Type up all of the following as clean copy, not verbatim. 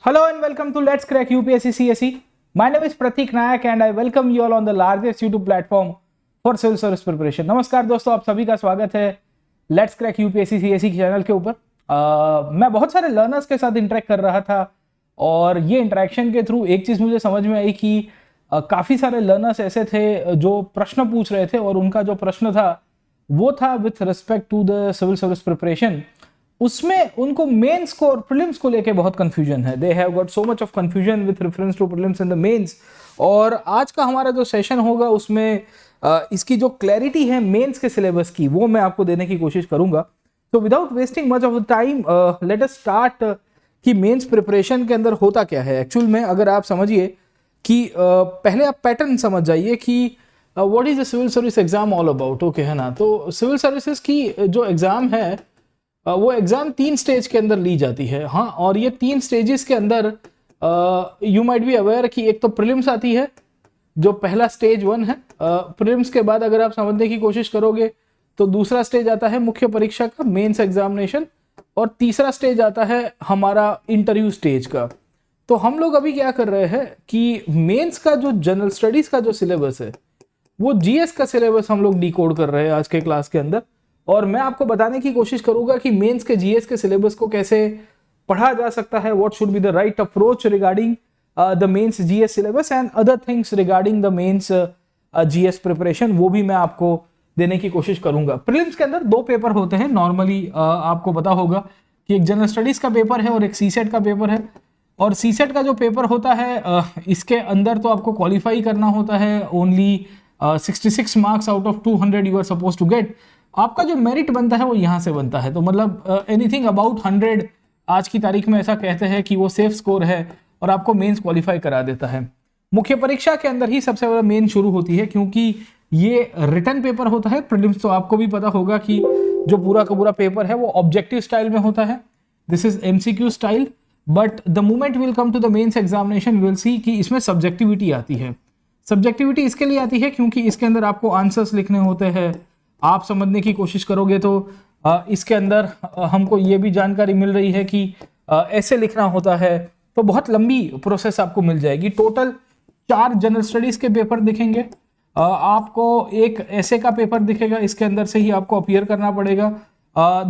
Hello and welcome to Let's Crack UPSC CSE. My name is Pratik Nayak and I welcome you all on the largest YouTube platform for civil service preparation. नमस्कार दोस्तों, आप सभी का स्वागत है Let's Crack UPSC CSE के channel के ऊपर। मैं बहुत सारे लर्नर्स के साथ इंटरेक्ट कर रहा था और ये इंटरेक्शन के थ्रू एक चीज़ मुझे समझ में आई कि काफ़ी सारे लर्नर्स ऐसे थे जो प्रश्न पूछ रहे थे और उनका जो प्रश्न था वो था with respect to the civil service preparation. उसमें उनको मेंस को और प्रीलिम्स को लेके बहुत कंफ्यूजन है। They have got so much of confusion with reference to prelims and the mains. और आज का हमारा जो सेशन होगा उसमें इसकी जो क्लैरिटी है मेंस के सिलेबस की वो मैं आपको देने की कोशिश करूंगा। तो without wasting much of the time let us start कि मेंस प्रिपरेशन के अंदर होता क्या है एक्चुअल में। अगर आप समझिए कि पहले आप पैटर्न समझ जाइए कि what is the civil service exam all about, okay है ना। तो सिविल सर्विसेज की जो एग्जाम है वो एग्जाम 3 स्टेज के अंदर ली जाती है। हाँ, और ये 3 स्टेजेस के अंदर यू माइट बी अवेयर कि एक तो प्रीलिम्स आती है जो पहला स्टेज 1 है। प्रीलिम्स के बाद अगर आप समझने की कोशिश करोगे तो दूसरा स्टेज आता है मुख्य परीक्षा का, मेंस एग्जामिनेशन, और तीसरा स्टेज आता है हमारा इंटरव्यू स्टेज का। तो हम लोग अभी क्या कर रहे हैं कि मेंस का जो जनरल स्टडीज का जो सिलेबस है वो जीएस का सिलेबस हम लोग डिकोड कर रहे हैं आज के क्लास के अंदर। और मैं आपको बताने की कोशिश करूंगा कि मेंस के जीएस के सिलेबस को कैसे पढ़ा जा सकता है, what should be the right approach regarding the mains GS syllabus and other things regarding the mains GS preparation, वो भी मैं आपको देने की कोशिश करूंगा। प्रीलिम्स के अंदर 2 पेपर होते हैं नॉर्मली, आपको पता होगा कि एक जनरल स्टडीज का पेपर है और एक सीसेट का पेपर है। और सीसेट का जो पेपर होता है इसके अंदर तो आपको क्वालिफाई करना होता है only 66 marks out of 200 you are suppose to get. आपका जो मेरिट बनता है वो यहाँ से बनता है। तो मतलब एनीथिंग अबाउट 100 आज की तारीख में ऐसा कहते हैं कि वो सेफ स्कोर है और आपको मेंस क्वालिफाई करा देता है। मुख्य परीक्षा के अंदर ही सबसे बड़ा मेन शुरू होती है क्योंकि ये रिटन पेपर होता है। प्रीलिम्स तो आपको भी पता होगा कि जो पूरा का पूरा पेपर है वो ऑब्जेक्टिव स्टाइल में होता है, this is MCQ style. But the moment will come to the mains examination will see कि इसमें सब्जेक्टिविटी आती है। सब्जेक्टिविटी इसके लिए आती है क्योंकि इसके अंदर आपको आंसर्स लिखने होते हैं। आप समझने की कोशिश करोगे तो इसके अंदर हमको ये भी जानकारी मिल रही है कि ऐसे लिखना होता है। तो बहुत लंबी प्रोसेस आपको मिल जाएगी। टोटल 4 जनरल स्टडीज के पेपर दिखेंगे, आपको एक ऐसे का पेपर दिखेगा, इसके अंदर से ही आपको अपीयर करना पड़ेगा।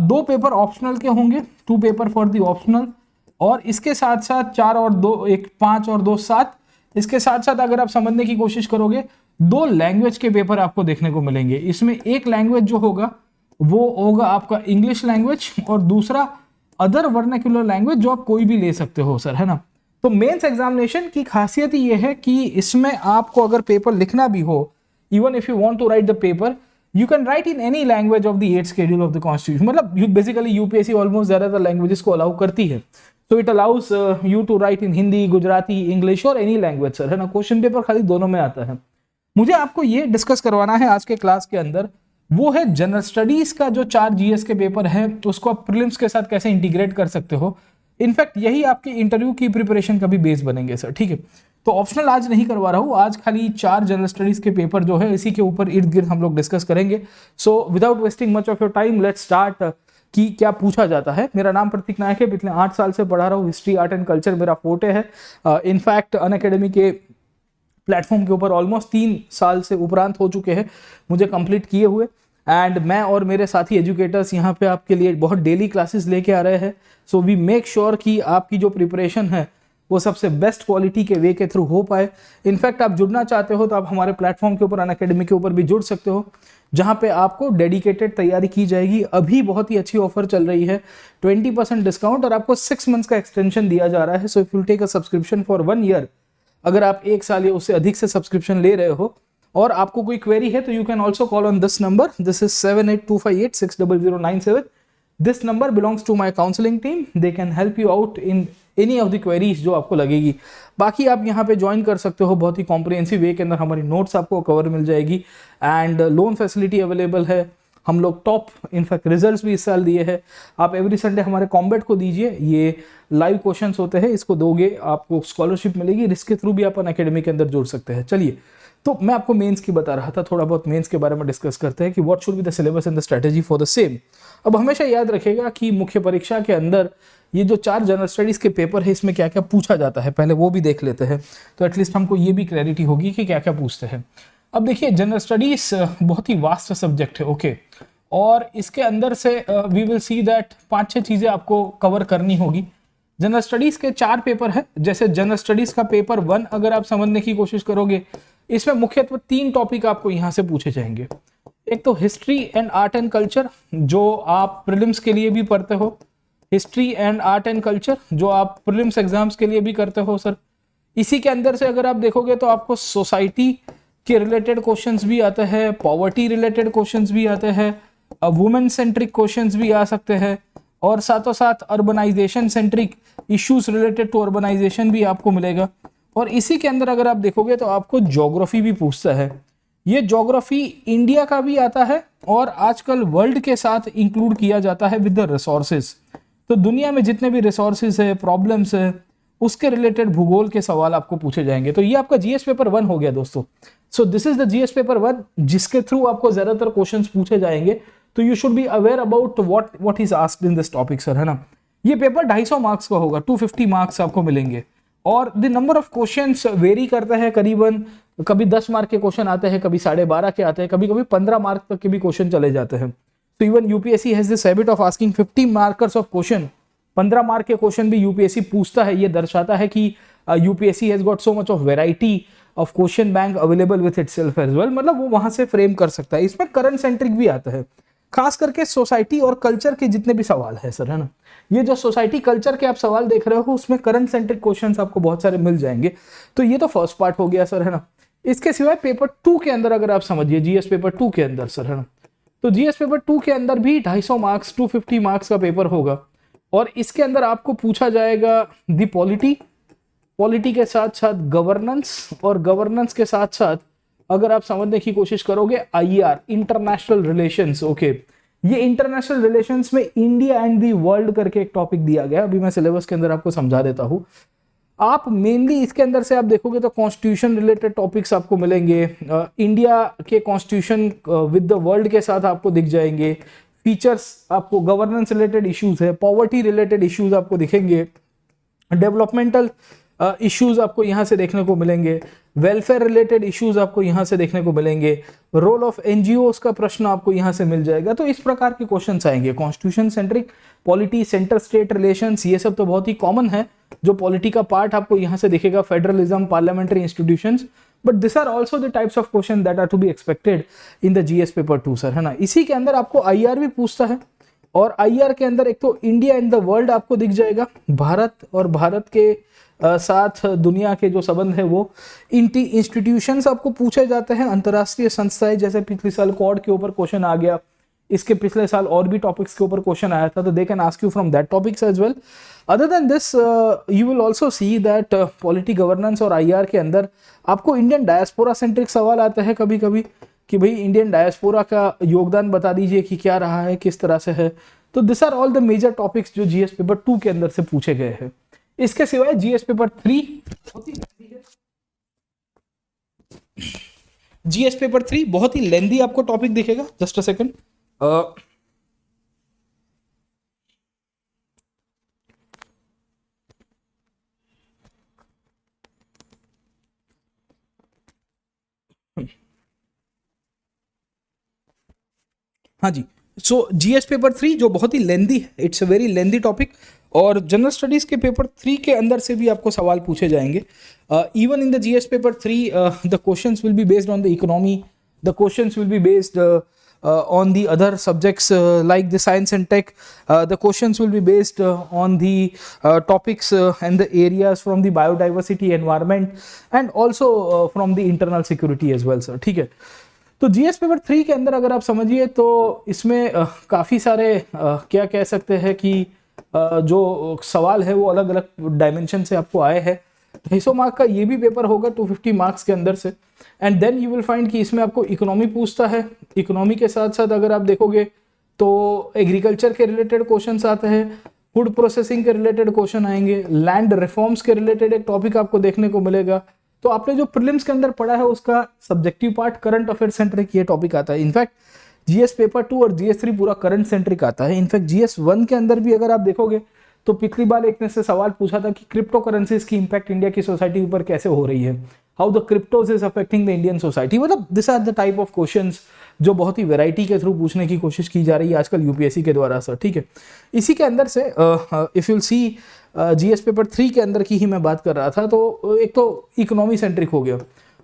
2 पेपर ऑप्शनल के होंगे, 2 पेपर फॉर दी ऑप्शनल, और इसके साथ साथ 4 और 2 एक 5 और 2 7। इसके साथ साथ अगर आप समझने की कोशिश करोगे 2 लैंग्वेज के पेपर आपको देखने को मिलेंगे। इसमें एक लैंग्वेज जो होगा वो होगा आपका इंग्लिश लैंग्वेज और दूसरा अदर वर्नाक्युलर लैंग्वेज जो आप कोई भी ले सकते हो सर, है ना। तो मेंस एग्जामिनेशन की खासियत ये है कि इसमें आपको अगर पेपर लिखना भी हो, even if you want to write the paper you can write in any language of the 8th schedule of the constitution. मतलब बेसिकली यूपीएससी ऑलमोस्ट ज्यादातर लैंग्वेजेस को अलाउ करती है। So it allows you to write in Hindi, Gujarati, English और any language sir, है ना। Question paper खाली दोनों में आता है। मुझे आपको ये डिस्कस करवाना है आज के क्लास के अंदर, वो है जनरल स्टडीज का जो 4 जीएस के पेपर है उसको आप प्रीलिम्स के साथ कैसे इंटीग्रेट कर सकते हो। इनफैक्ट यही आपके इंटरव्यू की प्रिपरेशन का भी बेस बनेंगे सर, ठीक है। तो ऑप्शनल आज नहीं करवा रहा हूँ, आज खाली 4 जनरल स्टडीज के पेपर जो है इसी के ऊपर इर्द गिर्द हम लोग डिस्कस करेंगे। So without wasting much of your time let's start कि क्या पूछा जाता है। मेरा नाम प्रतीक नायक है, पिछले 8 साल से पढ़ा रहा हूँ। हिस्ट्री, आर्ट एंड कल्चर मेरा फोटे है। इनफैक्ट अनअकैडमी के प्लेटफॉर्म के ऊपर ऑलमोस्ट 3 साल से उपरांत हो चुके हैं मुझे कंप्लीट किए हुए। एंड मैं और मेरे साथी एजुकेटर्स यहाँ पे आपके लिए बहुत डेली क्लासेस लेके आ रहे हैं। सो वी मेक श्योर कि आपकी जो प्रिपरेशन है वो सबसे बेस्ट क्वालिटी के वे के थ्रू हो पाए। इनफैक्ट आप जुड़ना चाहते हो तो आप हमारे प्लेटफॉर्म के ऊपर अनअकैडमी के ऊपर भी जुड़ सकते हो, जहां पे आपको डेडिकेटेड तैयारी की जाएगी। अभी बहुत ही अच्छी ऑफर चल रही है, 20% डिस्काउंट, और आपको 6 मंथ्स का एक्सटेंशन दिया जा रहा है। So if you take a subscription for 1 year, अगर आप 1 साल या उससे अधिक से सब्सक्रिप्शन ले रहे हो और आपको कोई क्वेरी है तो you can also call on this number, this is 7825860097। This number belongs to my counselling team, they can help you out in any of the queries जो आपको लगेगी। बाकी आप यहाँ पे ज्वाइन कर सकते हो, बहुत ही कॉम्प्रिहेंसिव वे के अंदर हमारी नोट्स आपको कवर मिल जाएगी एंड लोन फैसिलिटी अवेलेबल है। हम लोग टॉप इनफैक्ट रिजल्ट्स भी इस साल दिए हैं। आप एवरी संडे हमारे कॉम्बैट को दीजिए, ये लाइव क्वेश्चंस होते हैं, इसको दोगे आपको स्कॉलरशिप मिलेगी, इसके थ्रू भी आप अकेडमी के अंदर जुड़ सकते हैं। चलिए, तो मैं आपको मेंस की बता रहा था, थोड़ा बहुत मेंस के बारे में डिस्कस करते हैं कि what should be the syllabus and the strategy for the same. अब हमेशा याद रखिएगा कि मुख्य परीक्षा के अंदर ये जो 4 जनरल स्टडीज के पेपर है इसमें क्या क्या पूछा जाता है, पहले वो भी देख लेते हैं, तो एटलीस्ट हमको ये भी क्लैरिटी होगी कि क्या क्या पूछते हैं। अब देखिए, जनरल स्टडीज बहुत ही वास्ट सब्जेक्ट है, ओके, और इसके अंदर से वी विल सी दैट 5-6 चीजें आपको कवर करनी होगी। जनरल स्टडीज के 4 पेपर है, जैसे जनरल स्टडीज का पेपर 1 अगर आप समझने की कोशिश करोगे, इसमें मुख्यतः 3 टॉपिक आपको यहां से पूछे जाएंगे। एक तो history and art and culture, जो आप प्रीलिम्स के लिए भी पढ़ते हो, history and art and culture जो आप प्रीलिम्स एग्जाम्स के लिए भी करते हो सर। इसी के अंदर से अगर आप देखोगे तो आपको सोसाइटी के रिलेटेड क्वेश्चंस भी आते हैं, पॉवर्टी रिलेटेड क्वेश्चंस भी आते हैं, वुमेन सेंट्रिक क्वेश्चंस भी आ सकते हैं, और साथों साथ urbanisation centric issues related to urbanisation भी आपको मिलेगा। और इसी के अंदर अगर आप देखोगे तो आपको ज्योग्राफी भी पूछता है। ये ज्योग्राफी इंडिया का भी आता है और आजकल वर्ल्ड के साथ इंक्लूड किया जाता है विद द रिसोर्सेज। तो दुनिया में जितने भी रिसोर्सेज है, प्रॉब्लम्स है, उसके रिलेटेड भूगोल के सवाल आपको पूछे जाएंगे। तो ये आपका जीएस पेपर 1 हो गया दोस्तों। So this is the GS paper 1 जिसके थ्रू आपको ज्यादातर क्वेश्चंस पूछे जाएंगे। तो you should be aware about what is asked in this topic sir, है ना। ये पेपर 250 मार्क्स का होगा, 250 मार्क्स आपको मिलेंगे, और the number of questions very करता है, करीबन कभी 10 मार्क के क्वेश्चन आते हैं, कभी 12.5 के आते हैं, कभी कभी 15 मार्क तक के भी क्वेश्चन चले जाते हैं। तो even UPSC has this habit of asking 50 markers of question, 15 mark के क्वेश्चन भी यूपीएससी पूछता है। ये दर्शाता है कि UPSC has got so much of variety of question bank available with itself as well, मतलब वो वहां से फ्रेम कर सकता है। इसमें करंट सेंट्रिक भी आता है, खास करके सोसाइटी और कल्चर के जितने भी सवाल है सर, है ना। ये जो सोसाइटी कल्चर के आप सवाल देख रहे हो उसमें करंट सेंट्रिक क्वेश्चंस आपको बहुत सारे मिल जाएंगे। तो ये तो फर्स्ट पार्ट हो गया सर, है ना। इसके सिवाय पेपर 2 के अंदर अगर आप समझिए, जीएस पेपर 2 के अंदर सर, है ना, तो जीएस पेपर 2 के अंदर भी 250 मार्क्स 250 मार्क्स का पेपर होगा, और इसके अंदर आपको पूछा जाएगा दी पॉलिटी के साथ साथ गवर्नेंस, और गवर्नेंस के साथ साथ अगर आप समझने की कोशिश करोगे आईआर, इंटरनेशनल रिलेशंस, ओके। ये इंटरनेशनल रिलेशंस में इंडिया एंड दी वर्ल्ड करके एक टॉपिक दिया गया, अभी मैं सिलेबस के अंदर आपको समझा देता हूं। आप मेनली इसके अंदर से आप देखोगे तो कॉन्स्टिट्यूशन रिलेटेड टॉपिक्स आपको मिलेंगे, इंडिया के कॉन्स्टिट्यूशन विद द वर्ल्ड के साथ आपको दिख जाएंगे, फीचर्स आपको गवर्नेंस रिलेटेड इश्यूज है, पॉवर्टी रिलेटेड इश्यूज आपको दिखेंगे, डेवलपमेंटल इश्यूज आपको यहां से देखने को मिलेंगे, वेलफेयर रिलेटेड इश्यूज आपको यहां से देखने को मिलेंगे, रोल ऑफ एनजीओस का प्रश्न आपको यहां से मिल जाएगा। तो इस प्रकार के क्वेश्चंस आएंगे, constitution centric, polity, centre state relations, ये सब तो बहुत ही कॉमन है। जो पॉलिटी का पार्ट आपको यहां से दिखेगा, federalism, parliamentary institutions, but this are also the types of question that are to be expected in the GS paper 2 sir, है ना। इसी के अंदर आपको आईआर भी पूछता है, और आईआर के अंदर एक तो इंडिया एंड द वर्ल्ड आपको दिख जाएगा, भारत और भारत के साथ दुनिया के जो संबंध है वो, इंस्टीट्यूशंस आपको पूछे जाते हैं, अंतरराष्ट्रीय संस्थाएं, जैसे पिछले साल क्वाड के ऊपर क्वेश्चन आ गया, इसके पिछले साल और भी टॉपिक्स के ऊपर क्वेश्चन आया था, तो they can ask you from that topics as well. Other than this you will also see that polity, governance और आईआर के अंदर आपको इंडियन डायस्पोरा सेंट्रिक सवाल आते हैं कभी कभी, कि भाई इंडियन डायस्पोरा का योगदान बता दीजिए कि क्या रहा है, किस तरह से है। तो this are all the major topics जो जीएस पेपर 2 के अंदर से पूछे गए हैं। इसके सिवाय जीएस पेपर 3 बहुत ही लेंदी आपको टॉपिक दिखेगा। जस्ट अ सेकंड, हाँ जी। सो जीएस पेपर 3 जो बहुत ही लेंदी है, it's a very lengthy topic, और जनरल स्टडीज के पेपर 3 के अंदर से भी आपको सवाल पूछे जाएंगे। Even in the GS paper 3 the questions will be based on the economy, the questions will be based on the other subjects like the science and tech. The questions will be based on the topics and the areas from the biodiversity, environment, and also from the internal security as well, sir. ठीक है। तो GS paper 3 के अंदर अगर आप समझिए तो इसमें काफ़ी सारे क्या कह सकते हैं कि जो सवाल है वो अलग अलग डायमेंशन से आपको आए हैं। 250 मार्क का ये भी पेपर होगा 250 मार्क्स के अंदर से। And then you will find कि इसमें आपको इकोनॉमी पूछता है, इकोनॉमी के साथ साथ अगर आप देखोगे तो एग्रीकल्चर के रिलेटेड क्वेश्चंस आते हैं, फूड प्रोसेसिंग के रिलेटेड क्वेश्चन आएंगे, लैंड रिफॉर्म्स के रिलेटेड एक टॉपिक आपको देखने को मिलेगा। तो आपने जो प्रीलिम्स के अंदर पढ़ा है उसका subjective part current affair centric ये टॉपिक आता है। इनफैक्ट जीएस पेपर 2 और जीएस 3 पूरा करंट सेंट्रिक आता है। इनफैक्ट जीएस 1 के अंदर भी अगर आप देखोगे तो पिछली बार एक ने से सवाल पूछा था कि क्रिप्टो करेंसीज की इंपैक्ट इंडिया की सोसाइटी ऊपर कैसे हो रही है, how the cryptos is affecting the Indian society. मतलब this are the type of questions जो बहुत ही वैरायटी के थ्रू पूछने की कोशिश की जा रही है आजकल यूपीएससी के द्वारा सर, ठीक है। इसी के अंदर से if you'll see GS paper 3 के अंदर की ही मैं बात कर रहा था, तो एक तो इकोनॉमी सेंट्रिक हो गया,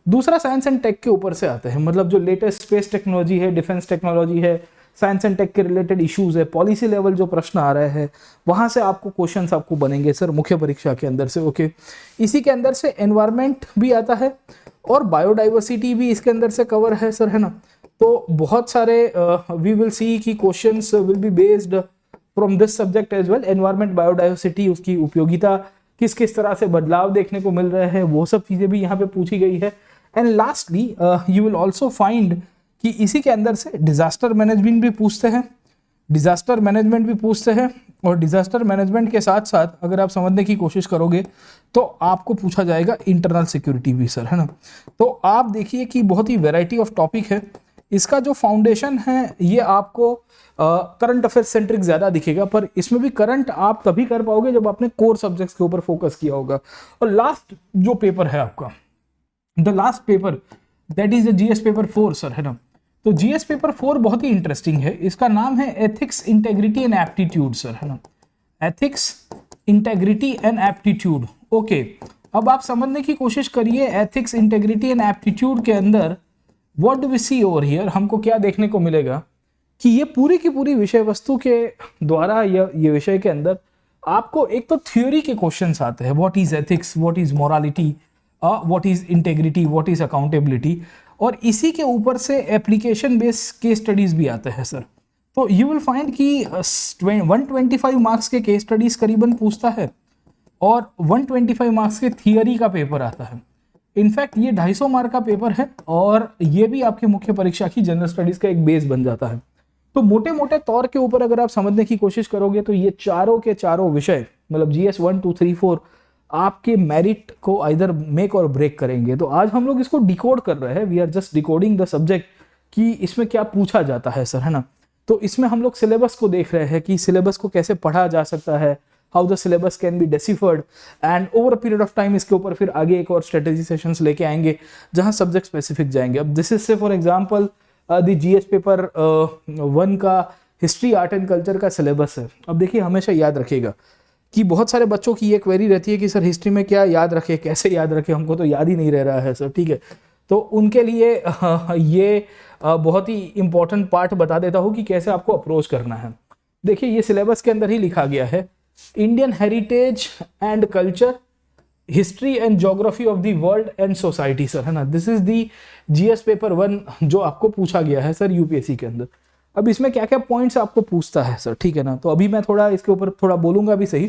दूसरा साइंस एंड टेक के ऊपर से आता है, मतलब जो लेटेस्ट स्पेस टेक्नोलॉजी है, डिफेंस टेक्नोलॉजी है, साइंस एंड टेक के रिलेटेड इश्यूज है, पॉलिसी लेवल जो प्रश्न आ रहे हैं वहां से आपको क्वेश्चंस आपको बनेंगे सर मुख्य परीक्षा के अंदर से, ओके। इसी के अंदर से एनवायरमेंट भी आता है और बायोडाइवर्सिटी भी इसके अंदर से कवर है सर, है ना। तो बहुत सारे वी विल सी कि questions will be based from this subject as well. Environment, biodiversity, उसकी उपयोगिता, किस किस तरह से बदलाव देखने को मिल रहे हैं, वो सब चीजें भी यहाँ पे पूछी गई है। And lastly you will also find कि इसी के अंदर से डिजास्टर मैनेजमेंट भी पूछते हैं, डिजास्टर मैनेजमेंट भी पूछते हैं, और डिजास्टर मैनेजमेंट के साथ साथ अगर आप समझने की कोशिश करोगे तो आपको पूछा जाएगा इंटरनल सिक्योरिटी भी सर, है ना। तो आप देखिए कि बहुत ही वैरायटी ऑफ टॉपिक है। इसका जो फाउंडेशन है ये आपको करंट अफेयर सेंट्रिक ज्यादा दिखेगा, पर इसमें भी करंट आप तभी कर पाओगे जब आपने कोर सब्जेक्ट्स के ऊपर फोकस किया होगा। और लास्ट जो पेपर है आपका, the last paper that is the GS paper 4 sir, है ना। तो जीएस पेपर 4 बहुत ही इंटरेस्टिंग है। इसका नाम है ethics, integrity and aptitude sir, है ना। Ethics, integrity and aptitude, okay. अब आप समझने की कोशिश करिए एथिक्स, इंटेग्रिटी एंड एप्टीट्यूड के अंदर what do we see over here, हमको क्या देखने को मिलेगा कि ये पूरी की पूरी विषय वस्तु के द्वारा ये विषय के अंदर आपको एक तो थ्योरी के क्वेश्चंस आते हैं, what is ethics, what is morality, what is integrity, what is accountability, और इसी के ऊपर से एप्लीकेशन बेस्ड केस स्टडीज भी आते हैं सर। तो यू विल फाइंड कि 125 मार्क्स के केस स्टडीज करीबन पूछता है और 125 मार्क्स के थियरी का पेपर आता है। इनफैक्ट ये 250 मार्क का पेपर है और ये भी आपके मुख्य परीक्षा की जनरल स्टडीज का एक बेस बन जाता है। तो मोटे मोटे तौर के ऊपर अगर आप समझने की कोशिश करोगे तो ये चारों के चारों विषय, मतलब जीएस 1, 2, 3, 4 आपके मेरिट को आइदर मेक और ब्रेक करेंगे। तो आज हम लोग इसको डिकोड कर रहे हैं, we are just decoding the subject कि इसमें क्या पूछा जाता है सर, है ना। तो इसमें हम लोग सिलेबस को देख रहे हैं कि सिलेबस को कैसे पढ़ा जा सकता है, how the syllabus can be deciphered, and over a period of time इसके ऊपर फिर आगे एक और स्ट्रेटेजी सेशंस लेके आएंगे जहां सब्जेक्ट स्पेसिफिक जाएंगे। अब दिस इज से for example the GS paper 1 का हिस्ट्री, आर्ट एंड कल्चर का सिलेबस है। अब देखिए हमेशा याद रखिएगा कि बहुत सारे बच्चों की ये क्वेरी रहती है कि सर हिस्ट्री में क्या याद रखे, कैसे याद रखे, हमको तो याद ही नहीं रह रहा है सर, ठीक है। तो उनके लिए ये बहुत ही इंपॉर्टेंट पार्ट बता देता हूँ कि कैसे आपको अप्रोच करना है। देखिए ये सिलेबस के अंदर ही लिखा गया है, Indian heritage and culture, history and geography of the world and society sir, है ना। This is the GS paper 1 जो आपको पूछा गया है सर यूपीएससी के अंदर। अब इसमें क्या क्या पॉइंट्स आपको पूछता है सर, ठीक है ना। तो अभी मैं थोड़ा इसके ऊपर थोड़ा बोलूंगा भी सही।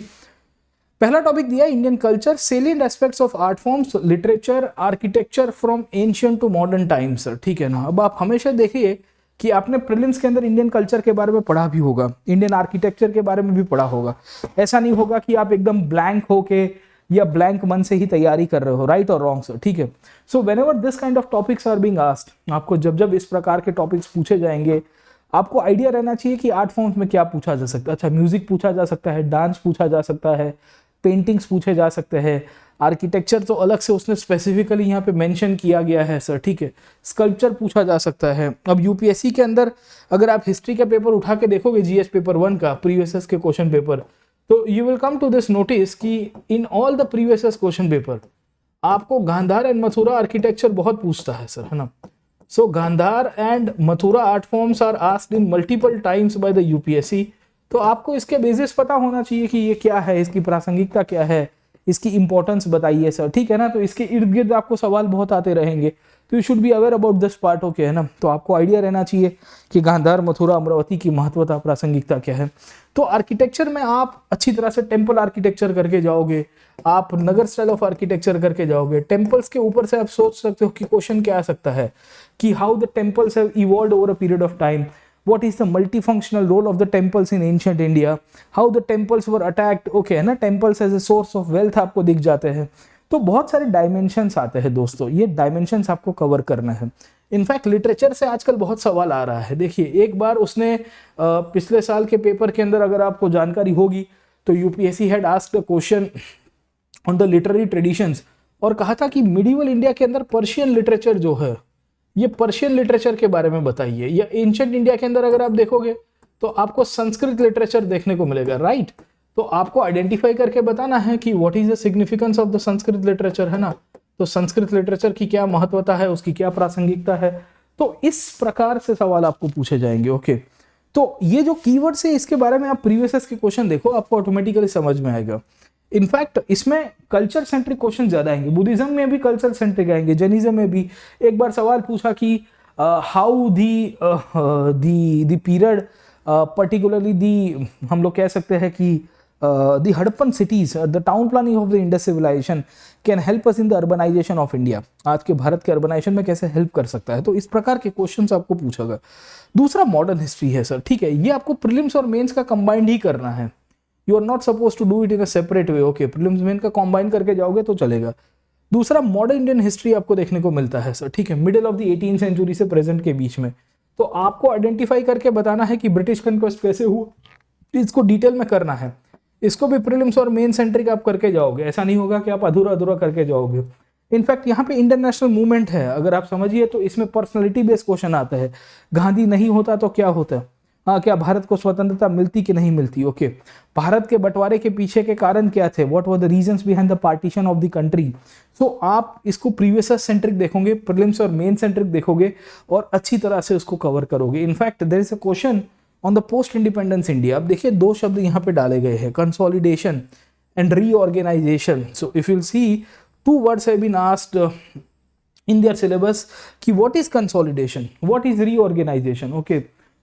पहला टॉपिक दिया Indian culture, salient aspects of art forms, literature, architecture from ancient to modern times sir, ठीक है ना। अब आप हमेशा देखिए कि आपने प्रीलिम्स के अंदर इंडियन कल्चर के बारे में पढ़ा भी होगा, इंडियन आर्किटेक्चर के बारे में भी पढ़ा होगा। ऐसा नहीं होगा कि आप एकदम ब्लैंक होके या ब्लैंक मन से ही तैयारी कर रहे हो, राइट और रॉन्ग सर, ठीक है। So whenever this kind of topics are being asked, आपको जब जब इस प्रकार के टॉपिक्स पूछे जाएंगे आपको आइडिया रहना चाहिए कि आर्ट फॉर्म्स में क्या पूछा जा सकता है। अच्छा, म्यूजिक पूछा जा सकता है, डांस पूछा जा सकता है, पेंटिंग्स पूछे जा सकते हैं, आर्किटेक्चर तो अलग से उसने स्पेसिफिकली यहाँ पे मेंशन किया गया है सर, ठीक है। स्कल्पचर पूछा जा सकता है। अब यूपीएससी के अंदर अगर आप हिस्ट्री का पेपर उठा के देखोगे जीएस पेपर 1 का प्रीवियस के क्वेश्चन पेपर, तो you will come to this notice कि in all the previous question paper आपको गांधार एंड मथुरा आर्किटेक्चर बहुत पूछता है सर, है ना। So Gandhara and Mathura art forms are asked in multiple times by the UPSC. तो आपको इसके बेसिस पता होना चाहिए कि ये क्या है, इसकी प्रासंगिकता क्या है, इसकी इंपॉर्टेंस बताइए सर, ठीक है ना। तो इसके इर्द गिर्द आपको सवाल बहुत आते रहेंगे। तो you should be aware about this part, okay है ना। तो आपको आइडिया रहना चाहिए कि गांधार, मथुरा, अमरावती की महत्वता, प्रासंगिकता क्या है। तो आर्किटेक्चर में आप अच्छी तरह से टेम्पल आर्किटेक्चर करके जाओगे, आप नगर स्टाइल ऑफ आर्किटेक्चर करके जाओगे। टेम्पल्स के ऊपर से आप सोच सकते हो कि क्वेश्चन क्या आ सकता है कि how the temples have evolved over a period of time, what is the multifunctional role of the temples in ancient India, how the temples were attacked, okay है ना। temples as a source of wealth आपको दिख जाते हैं। तो बहुत सारे dimensions आते हैं दोस्तों, ये डायमेंशंस आपको कवर करना है। इनफैक्ट लिटरेचर से आजकल बहुत सवाल आ रहा है। देखिए एक बार उसने पिछले साल के पेपर के अंदर अगर आपको जानकारी होगी तो UPSC had asked a question on the literary traditions और कहा था कि मिडिवल इंडिया के अंदर पर्शियन लिटरेचर जो है, ये पर्शियन लिटरेचर के बारे में बताइए। या एंशिएंट इंडिया के अंदर अगर आप देखोगे तो आपको संस्कृत लिटरेचर देखने को मिलेगा, राइट। तो आपको आइडेंटिफाई करके बताना है कि what is the significance of the Sanskrit literature, है ना। तो संस्कृत लिटरेचर की क्या महत्वता है, उसकी क्या प्रासंगिकता है। तो इस प्रकार से सवाल आपको पूछे जाएंगे, ओके। तो ये जो कीवर्ड्स है इसके बारे में आप प्रीवियस के क्वेश्चन देखो, आपको ऑटोमेटिकली समझ में आएगा। इनफैक्ट इसमें कल्चर सेंट्रिक क्वेश्चन ज्यादा आएंगे, बुद्धिज्म में भी कल्चर सेंट्रिक आएंगे, जैनिज्म में भी। एक बार सवाल पूछा कि how the period particularly the, हम लोग कह सकते हैं कि the Harappan cities, the town planning of the Indus civilisation can help us in the urbanisation of India, आज के भारत के अर्बनाइजेशन में कैसे हेल्प कर सकता है। तो इस प्रकार के क्वेश्चंस आपको पूछेगा। दूसरा मॉडर्न हिस्ट्री है सर, ठीक है। ये आपको प्रीलिम्स और मेंस का कंबाइंड ही करना है, you are not suppose to do it in a separate way, okay. Prelims main का कॉम्बाइन करके जाओगे तो चलेगा। दूसरा मॉडर्न इंडियन हिस्ट्री आपको देखने को मिलता है सर, ठीक है, middle of the 18th century से प्रेजेंट के बीच में। तो आपको आइडेंटिफाई करके बताना है कि ब्रिटिश कन्क्वेस्ट कैसे हुआ, इसको डिटेल में करना है। इसको भी प्रीलिम्स और मेन सेंट्रिक आप करके जाओगे, ऐसा नहीं होगा कि आप अधूरा अधूरा करके जाओगे। इनफैक्ट यहाँ पे इंटरनेशनल मूवमेंट है, अगर आप समझिए तो इसमें पर्सनैलिटी बेस्ड क्वेश्चन आता है। गांधी नहीं होता तो क्या होता, हाँ, क्या भारत को स्वतंत्रता मिलती कि नहीं मिलती, ओके। भारत के बंटवारे के पीछे के कारण क्या थे, what were the reasons behind the partition of the country. So आप इसको प्रीवियस सेंट्रिक देखोगे, प्रीलिम्स और मेन सेंट्रिक देखोगे और अच्छी तरह से उसको कवर करोगे। In fact there is a question on the post independence India. अब देखिए दो शब्द यहाँ पे डाले गए हैं, consolidation and reorganisation. So if you see, two words have been asked in their syllabus कि what is consolidation, what is reorganisation, okay.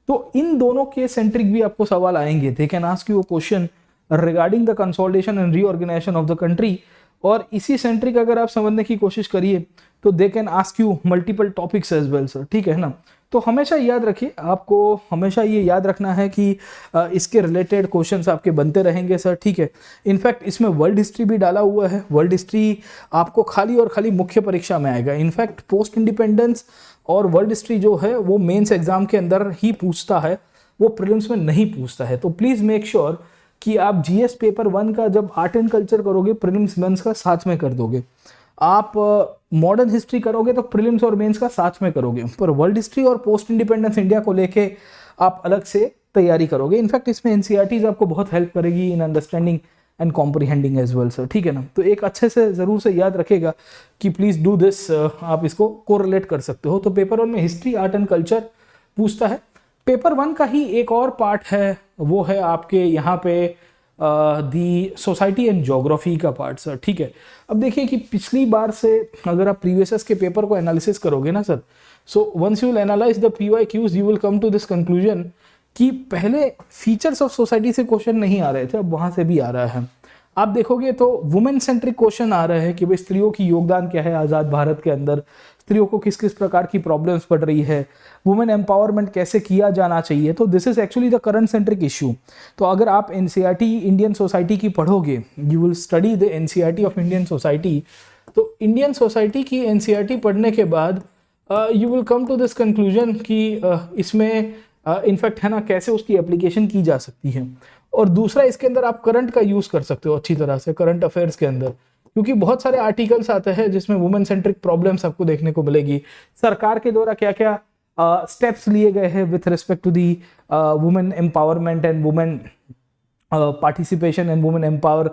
तो इन दोनों के सेंट्रिक भी आपको सवाल आएंगे। They can ask you a question regarding the consolidation and reorganisation of the country. और इसी सेंट्रिक अगर आप समझने की कोशिश करिए तो they can ask you multiple topics as well sir, ठीक है ना। तो हमेशा याद रखिए, आपको हमेशा ये याद रखना है कि इसके रिलेटेड क्वेश्चंस आपके बनते रहेंगे सर, ठीक है। इनफैक्ट इसमें वर्ल्ड हिस्ट्री भी डाला हुआ है। वर्ल्ड हिस्ट्री आपको खाली और खाली मुख्य परीक्षा में आएगा। इनफैक्ट पोस्ट इंडिपेंडेंस और वर्ल्ड हिस्ट्री जो है वो मेंस एग्जाम के अंदर ही पूछता है, वो प्रीलिम्स में नहीं पूछता है। तो प्लीज मेक श्योर कि आप जीएस पेपर 1 का जब आर्ट एंड कल्चर करोगे, प्रीलिम्स मेंस का साथ में कर दोगे। आप मॉडर्न हिस्ट्री करोगे तो प्रीलिम्स और मेंस का साथ में करोगे, पर वर्ल्ड हिस्ट्री और पोस्ट इंडिपेंडेंस इंडिया को लेके आप अलग से तैयारी करोगे। इनफैक्ट इसमें एनसीईआरटीज आपको बहुत हेल्प करेगी in understanding and comprehending as well sir, ठीक है ना। तो एक अच्छे से जरूर से याद रखेगा कि प्लीज डू दिस, आप इसको कोरिलेट कर सकते हो। तो पेपर 1 में हिस्ट्री, आर्ट एंड कल्चर पूछता है। पेपर 1 का ही एक और पार्ट है, वो है आपके यहाँ पे दी सोसाइटी एंड ज्योग्राफी का पार्ट सर, ठीक है। अब देखिए कि पिछली बार से अगर आप प्रीवियस के पेपर को एनालिसिस करोगे ना sir, so once you will analyze the PYQs you will come to this conclusion कि पहले फीचर्स ऑफ सोसाइटी से क्वेश्चन नहीं आ रहे थे, अब वहां से भी आ रहा है। आप देखोगे तो वुमेन सेंट्रिक क्वेश्चन आ रहे हैं कि भाई स्त्रियों की योगदान क्या है आजाद भारत के अंदर, स्त्रियों को किस किस प्रकार की प्रॉब्लम्स पड़ रही है, वुमेन एम्पावरमेंट कैसे किया जाना चाहिए। तो this is actually the current centric issue. तो अगर आप एनसीईआरटी इंडियन सोसाइटी की पढ़ोगे, you will study the NCERT of Indian society, तो इंडियन सोसाइटी की एनसीईआरटी पढ़ने के बाद you will come to this conclusion कि इसमें इनफैक्ट है ना कैसे उसकी एप्लीकेशन की जा सकती है। और दूसरा इसके अंदर आप करंट का यूज कर सकते हो अच्छी तरह से, करंट अफेयर्स के अंदर, क्योंकि बहुत सारे आर्टिकल्स आते हैं जिसमें वुमेन सेंट्रिक प्रॉब्लम्स आपको देखने को मिलेगी। सरकार के द्वारा क्या क्या स्टेप्स लिए गए हैं with respect to the women empowerment and women participation and women empower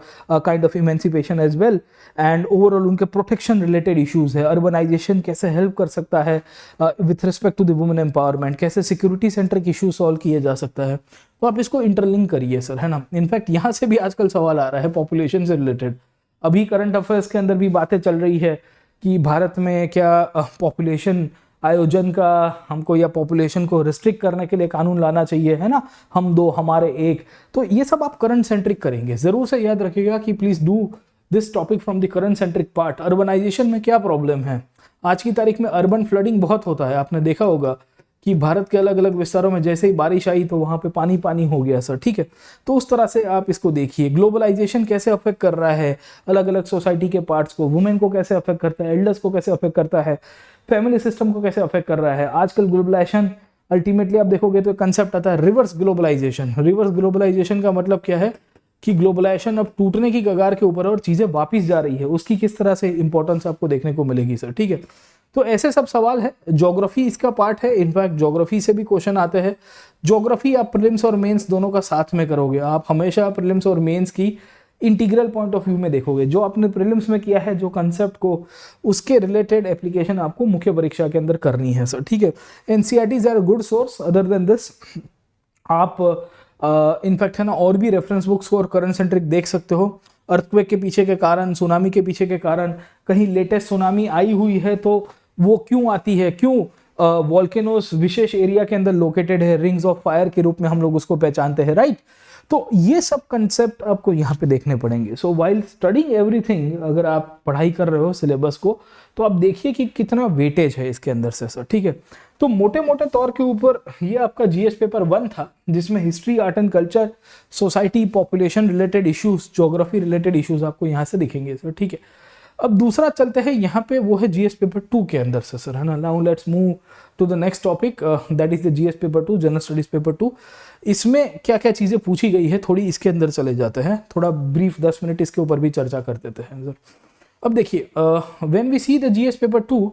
kind of emancipation as well, and overall उनके प्रोटेक्शन रिलेटेड इश्यूज है। अर्बनाइजेशन कैसे हेल्प कर सकता है with respect to the women empowerment, कैसे सिक्योरिटी सेंट्रिक इशू सॉल्व किए जा सकता है। तो आप इसको इंटरलिंक करिए सर, है ना। इनफैक्ट यहाँ से भी आजकल सवाल आ रहा है पॉपुलेशन से रिलेटेड। अभी करंट अफेयर्स के अंदर भी बातें चल रही है कि भारत में क्या पॉपुलेशन आयोजन का हमको या पॉपुलेशन को रिस्ट्रिक्ट करने के लिए कानून लाना चाहिए, है ना, हम दो हमारे एक। तो ये सब आप करंट सेंट्रिक करेंगे। जरूर से याद रखिएगा कि please do this topic from the current centric part. Urbanization में क्या प्रॉब्लम है, आज की तारीख में अर्बन फ्लडिंग बहुत होता है। आपने देखा होगा कि भारत के अलग अलग विस्तारों में जैसे ही बारिश आई तो वहां पे पानी पानी हो गया सर, ठीक है। तो उस तरह से आप इसको देखिए। ग्लोबलाइजेशन कैसे अफेक्ट कर रहा है अलग अलग सोसाइटी के पार्ट्स को, वुमेन को कैसे अफेक्ट करता है, एल्डर्स को कैसे अफेक्ट करता है, फैमिली सिस्टम को कैसे अफेक्ट कर रहा है। आजकल ग्लोबलाइजेशन अल्टीमेटली आप देखोगे तो कंसेप्ट आता है रिवर्स ग्लोबलाइजेशन। रिवर्स ग्लोबलाइजेशन का मतलब क्या है कि ग्लोबलाइजेशन अब टूटने की कगार के ऊपर और चीजें वापिस जा रही है, उसकी किस तरह से इंपॉर्टेंस आपको देखने को मिलेगी सर, ठीक है। तो ऐसे सब सवाल है। ज्योग्राफी इसका पार्ट है, इनफैक्ट ज्योग्राफी से भी क्वेश्चन आते हैं। ज्योग्राफी आप प्रीलिम्स और मेंस दोनों का साथ में करोगे, आप हमेशा प्रीलिम्स और मेंस की इंटीग्रल पॉइंट ऑफ व्यू में देखोगे। जो आपने प्रीलिम्स में किया है जो कंसेप्ट को, उसके रिलेटेड एप्लीकेशन आपको मुख्य परीक्षा के अंदर करनी है सर, ठीक है। NCERTs are good source. Other than this आप इनफैक्ट है ना और भी रेफरेंस बुक्स और करंट सेंट्रिक देख सकते हो। अर्थक्वेक के पीछे के कारण, सुनामी के पीछे के कारण, कहीं लेटेस्ट सुनामी आई हुई है तो वो क्यों आती है, क्यों वॉल्केनोस विशेष एरिया के अंदर लोकेटेड है, रिंग्स ऑफ फायर के रूप में हम लोग उसको पहचानते हैं, राइट। तो ये सब कंसेप्ट आपको यहाँ पे देखने पड़ेंगे। सो वाइल स्टडिंग एवरीथिंग, अगर आप पढ़ाई कर रहे हो सिलेबस को तो आप देखिए कि कितना वेटेज है इसके अंदर से सर, ठीक है। तो मोटे मोटे तौर के ऊपर ये आपका जीएस पेपर 1 था, जिसमें history, art and culture, society, population related issues, geography related issues आपको यहाँ से दिखेंगे सर, ठीक है। अब दूसरा चलते हैं यहाँ पे, वो है जीएस पेपर 2 के अंदर से सर, है ना। Now let's move to the next topic, that is the GS paper 2, general studies paper 2। इसमें क्या क्या चीजें पूछी गई है थोड़ी इसके अंदर चले जाते हैं, थोड़ा ब्रीफ 10 मिनट इसके ऊपर भी चर्चा कर देते हैं सर। अब देखिए, when we see the GS paper 2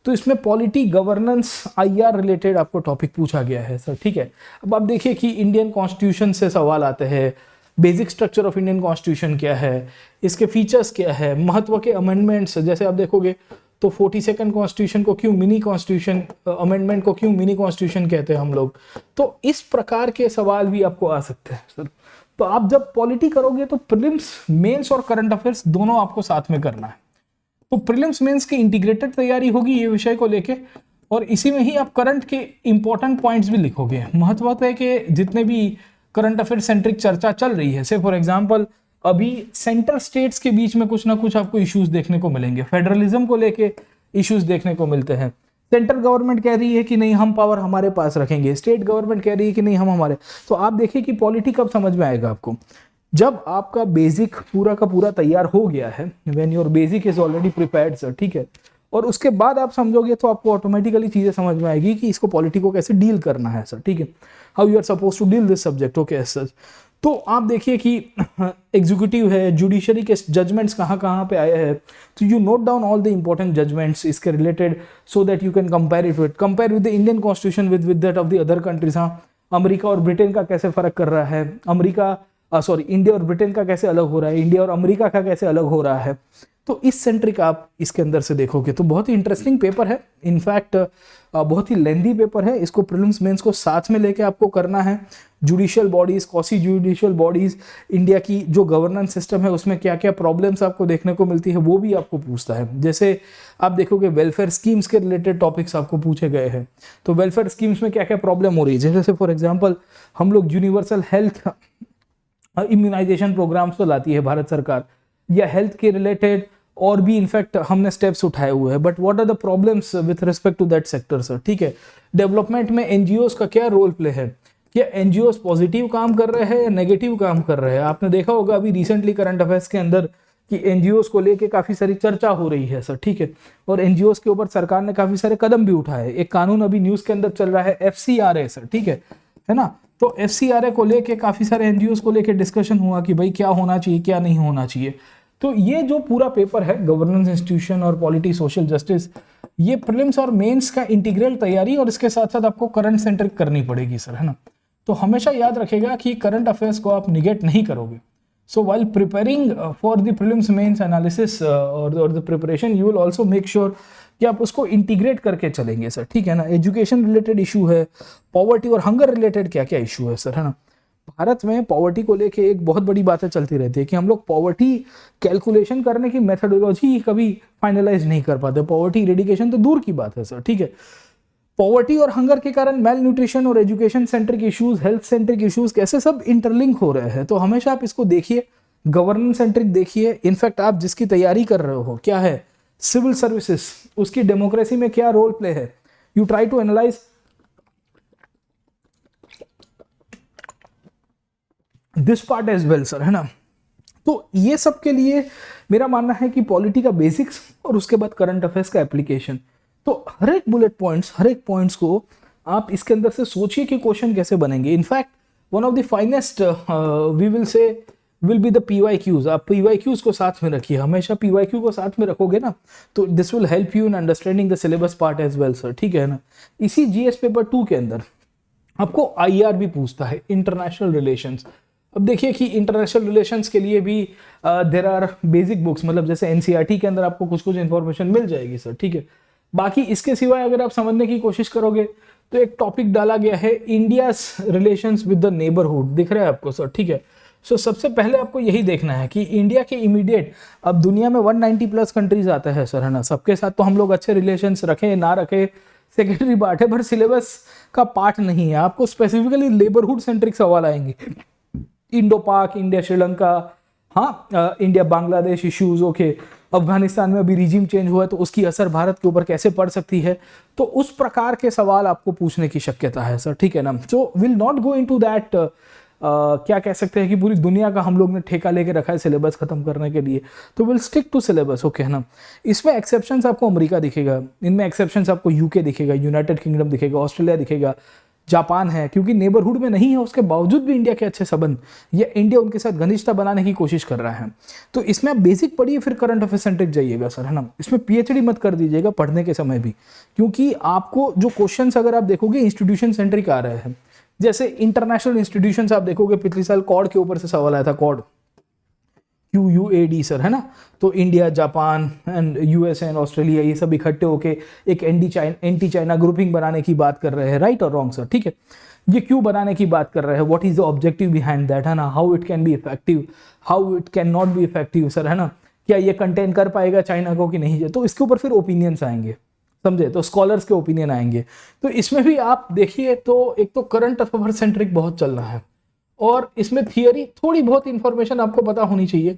तो इसमें पॉलिटी, गवर्नेंस, आईआर रिलेटेड आपको टॉपिक पूछा गया है सर, ठीक है। अब आप देखिए कि इंडियन कॉन्स्टिट्यूशन से सवाल आते हैं, basic structure of Indian constitution क्या है, इसके फीचर्स क्या है, महत्व के अमेंडमेंट्स, जैसे आप देखोगे तो 42nd कॉन्स्टिट्यूशन को क्यों मिनी कॉन्स्टिट्यूशन, अमेंडमेंट को क्यों मिनी कॉन्स्टिट्यूशन कहते हैं हम लोग। तो इस प्रकार के सवाल भी आपको आ सकते हैं सर। तो आप जब पॉलिटी करोगे तो प्रीलिम्स, मेंस और करंट अफेयर्स दोनों आपको साथ में करना है। तो प्रीलिम्स मेंस की इंटीग्रेटेड तैयारी होगी ये विषय को लेके, और इसी में ही आप करंट के इंपॉर्टेंट पॉइंट्स भी लिखोगे। महत्व है कि जितने भी करंट अफेयर सेंट्रिक चर्चा चल रही है, से फॉर एग्जांपल अभी सेंट्रल स्टेट्स के बीच में कुछ ना कुछ आपको इश्यूज देखने को मिलेंगे, फेडरलिज्म को लेके इश्यूज देखने को मिलते हैं। सेंट्रल गवर्नमेंट कह रही है कि नहीं हम पावर हमारे पास रखेंगे, स्टेट गवर्नमेंट कह रही है कि नहीं हम हमारे। तो आप देखिए कि पॉलिटी कब समझ में आएगा आपको, जब आपका बेसिक पूरा का पूरा तैयार हो गया है, when your basic is already prepared sir, ठीक है। और उसके बाद आप समझोगे तो आपको ऑटोमेटिकली चीजें समझ में आएगी कि इसको पॉलिटी को कैसे डील करना है सर, ठीक है। How you are suppose to deal this subject, okay sir. तो आप देखिए कि एग्जीक्यूटिव है, जुडिशरी के जजमेंट्स कहाँ कहाँ पे आए हैं, तो you note down all the important judgements इसके रिलेटेड, so that you can compare it with, compare with the Indian constitution with that of the other countries. हाँ, अमेरिका और ब्रिटेन का कैसे फर्क कर रहा है, इंडिया और ब्रिटेन का कैसे अलग हो रहा है, इंडिया और अमेरिका का कैसे अलग हो रहा है। तो इस सेंट्रिक आप इसके अंदर से देखोगे तो बहुत ही इंटरेस्टिंग पेपर है। इनफैक्ट बहुत ही लेंदी पेपर है, इसको प्रीलिम्स मेंस को साथ में लेके आपको करना है। Judicial bodies, quasi judicial bodies, India की जो गवर्नेंस सिस्टम है उसमें क्या क्या प्रॉब्लम्स आपको देखने को मिलती है वो भी आपको पूछता है। जैसे आप देखोगे वेलफेयर स्कीम्स के रिलेटेड टॉपिक्स आपको पूछे गए हैं, तो वेलफेयर स्कीम्स में क्या क्या प्रॉब्लम हो रही है। जैसे फॉर एग्जाम्पल हम लोग यूनिवर्सल हेल्थ इम्यूनाइजेशन प्रोग्राम्स तो लाती है भारत सरकार, या हेल्थ के रिलेटेड और भी इनफैक्ट हमने स्टेप्स उठाए हुए हैं, but what are the problems with respect to that sector sir, ठीक है। डेवलपमेंट में एनजीओस का क्या रोल प्ले है, क्या एनजीओस पॉजिटिव काम कर रहे हैं या नेगेटिव काम कर रहे हैं। आपने देखा होगा अभी रिसेंटली करंट अफेयर्स के अंदर कि एनजीओस को लेके काफी सारी चर्चा हो रही है सर, ठीक है। और एनजीओस के ऊपर सरकार ने काफी सारे कदम भी उठाए। एक कानून अभी न्यूज के अंदर चल रहा है FCRA सर, ठीक है ना। तो FCRA को लेके काफी सारे एनजीओस को लेके डिस्कशन हुआ कि भाई क्या होना चाहिए क्या नहीं होना चाहिए। तो ये जो पूरा पेपर है गवर्नेंस, इंस्टीट्यूशन और पॉलिटी, सोशल जस्टिस, ये प्रीलिम्स और मेंस का इंटीग्रल तैयारी और इसके साथ साथ आपको करंट सेंट्रिक करनी पड़ेगी सर, है ना। तो हमेशा याद रखेगा कि करंट अफेयर्स को आप निगेट नहीं करोगे। So while preparing for the prelims mains analysis और the preparation, you will also make sure कि आप उसको इंटीग्रेट करके चलेंगे सर, ठीक है ना। एजुकेशन रिलेटेड इशू है, पॉवर्टी और हंगर रिलेटेड क्या क्या इशू है सर, है ना। भारत में पॉवर्टी को लेके एक बहुत बड़ी बातें चलती रहती है कि हम लोग पॉवर्टी कैलकुलेशन करने की मेथोडोलॉजी कभी फाइनलाइज नहीं कर पाते। पॉवर्टी इरेडिकेशन तो दूर की बात है सर, ठीक है। पॉवर्टी और हंगर के कारण मेल न्यूट्रिशन और education centric issues, health centric issues कैसे सब इंटरलिंक हो रहे हैं। तो हमेशा आप इसको देखिए, गवर्नेंस सेंट्रिक देखिए। इनफैक्ट आप जिसकी तैयारी कर रहे हो, क्या है सिविल सर्विसेज, उसकी डेमोक्रेसी में क्या रोल प्ले है, you try to analyze this part as well sir, है ना। तो ये सब के लिए मेरा मानना है कि पॉलिटी का बेसिक्स और उसके बाद करंट अफेयर्स का एप्लीकेशन। तो हर एक बुलेट पॉइंट्स, हर एक पॉइंट्स को आप इसके अंदर से सोचिए कि क्वेश्चन कैसे बनेंगे। In fact one of the finest we will say will be the PYQs। आप PYQs को साथ में रखिए, हमेशा PYQ को साथ में रखोगे ना तो this will help you in understanding the syllabus part as well sir, ठीक है ना। इसी GS पेपर 2 के अंदर आपको IR भी पूछता है, इंटरनेशनल रिलेशंस। अब देखिए कि इंटरनेशनल रिलेशंस के लिए भी देयर आर बेसिक बुक्स, मतलब जैसे NCERT के अंदर आपको कुछ कुछ इंफॉर्मेशन मिल जाएगी सर, ठीक है। बाकी इसके सिवाय अगर आप समझने की कोशिश करोगे तो एक टॉपिक डाला गया है India's relations with the neighbourhood, दिख रहा है आपको सर, ठीक है। सो सबसे पहले आपको यही देखना है कि इंडिया के इमीडिएट, अब दुनिया में 190 प्लस कंट्रीज आते हैं सर, है ना। सबके साथ तो हम लोग अच्छे रिलेशंस रखें ना रखें सेकेंडरी बात है, पर सिलेबस का पार्ट नहीं है। आपको स्पेसिफिकली नेबरहुड सेंट्रिक सवाल आएंगे, इंडो पाक, इंडिया श्रीलंका, हाँ India Bangladesh issues, okay. Afghanistan में अभी रिजीम चेंज हुआ है तो उसकी असर भारत के ऊपर कैसे पड़ सकती है, तो उस प्रकार के सवाल आपको पूछने की शक्यता है सर, ठीक है ना। So will not go into that, क्या कह सकते हैं कि पूरी दुनिया का हम लोग ने ठेका लेके रखा है सिलेबस खत्म करने के लिए, तो will stick to syllabus, okay ना। इसमें एक्सेप्शंस आपको अमेरिका दिखेगा, इनमें एक्सेप्शंस आपको UK दिखेगा, यूनाइटेड किंगडम दिखेगा, ऑस्ट्रेलिया दिखेगा, जापान है, क्योंकि नेबरहुड में नहीं है उसके बावजूद भी इंडिया के अच्छे संबंध, या इंडिया उनके साथ घनिष्ठता बनाने की कोशिश कर रहा है। तो इसमें आप बेसिक पढ़िए, फिर करंट अफेयर सेंट्रिक जाइएगा सर, है ना। इसमें PhD मत कर दीजिएगा पढ़ने के समय भी, क्योंकि आपको जो क्वेश्चंस अगर आप देखोगे इंस्टीट्यूशन सेंट्रिक आ रहे हैं। जैसे इंटरनेशनल इंस्टीट्यूशंस आप देखोगे, पिछले साल कॉड के ऊपर से सवाल आया था, कॉड QUAD सर, है ना। तो India, Japan and USA and Australia, ये सब इकट्ठे होके एक एंटी चाइना ग्रुपिंग बनाने की बात कर रहे हैं, राइट और रॉन्ग सर, ठीक है। ये क्यों बनाने की बात कर रहे हैं, what is the objective behind that, है ना। How it can be effective, how it can not be effective sir, है ना। क्या ये कंटेन कर पाएगा चाइना को कि नहीं, तो इसके ऊपर फिर ओपिनियंस आएंगे, समझे, तो स्कॉलर्स के ओपिनियन आएंगे। तो इसमें भी आप देखिए तो एक तो करंट अफेयर सेंट्रिक बहुत चल रहा है, और इसमें थियरी थोड़ी बहुत इंफॉर्मेशन आपको पता होनी चाहिए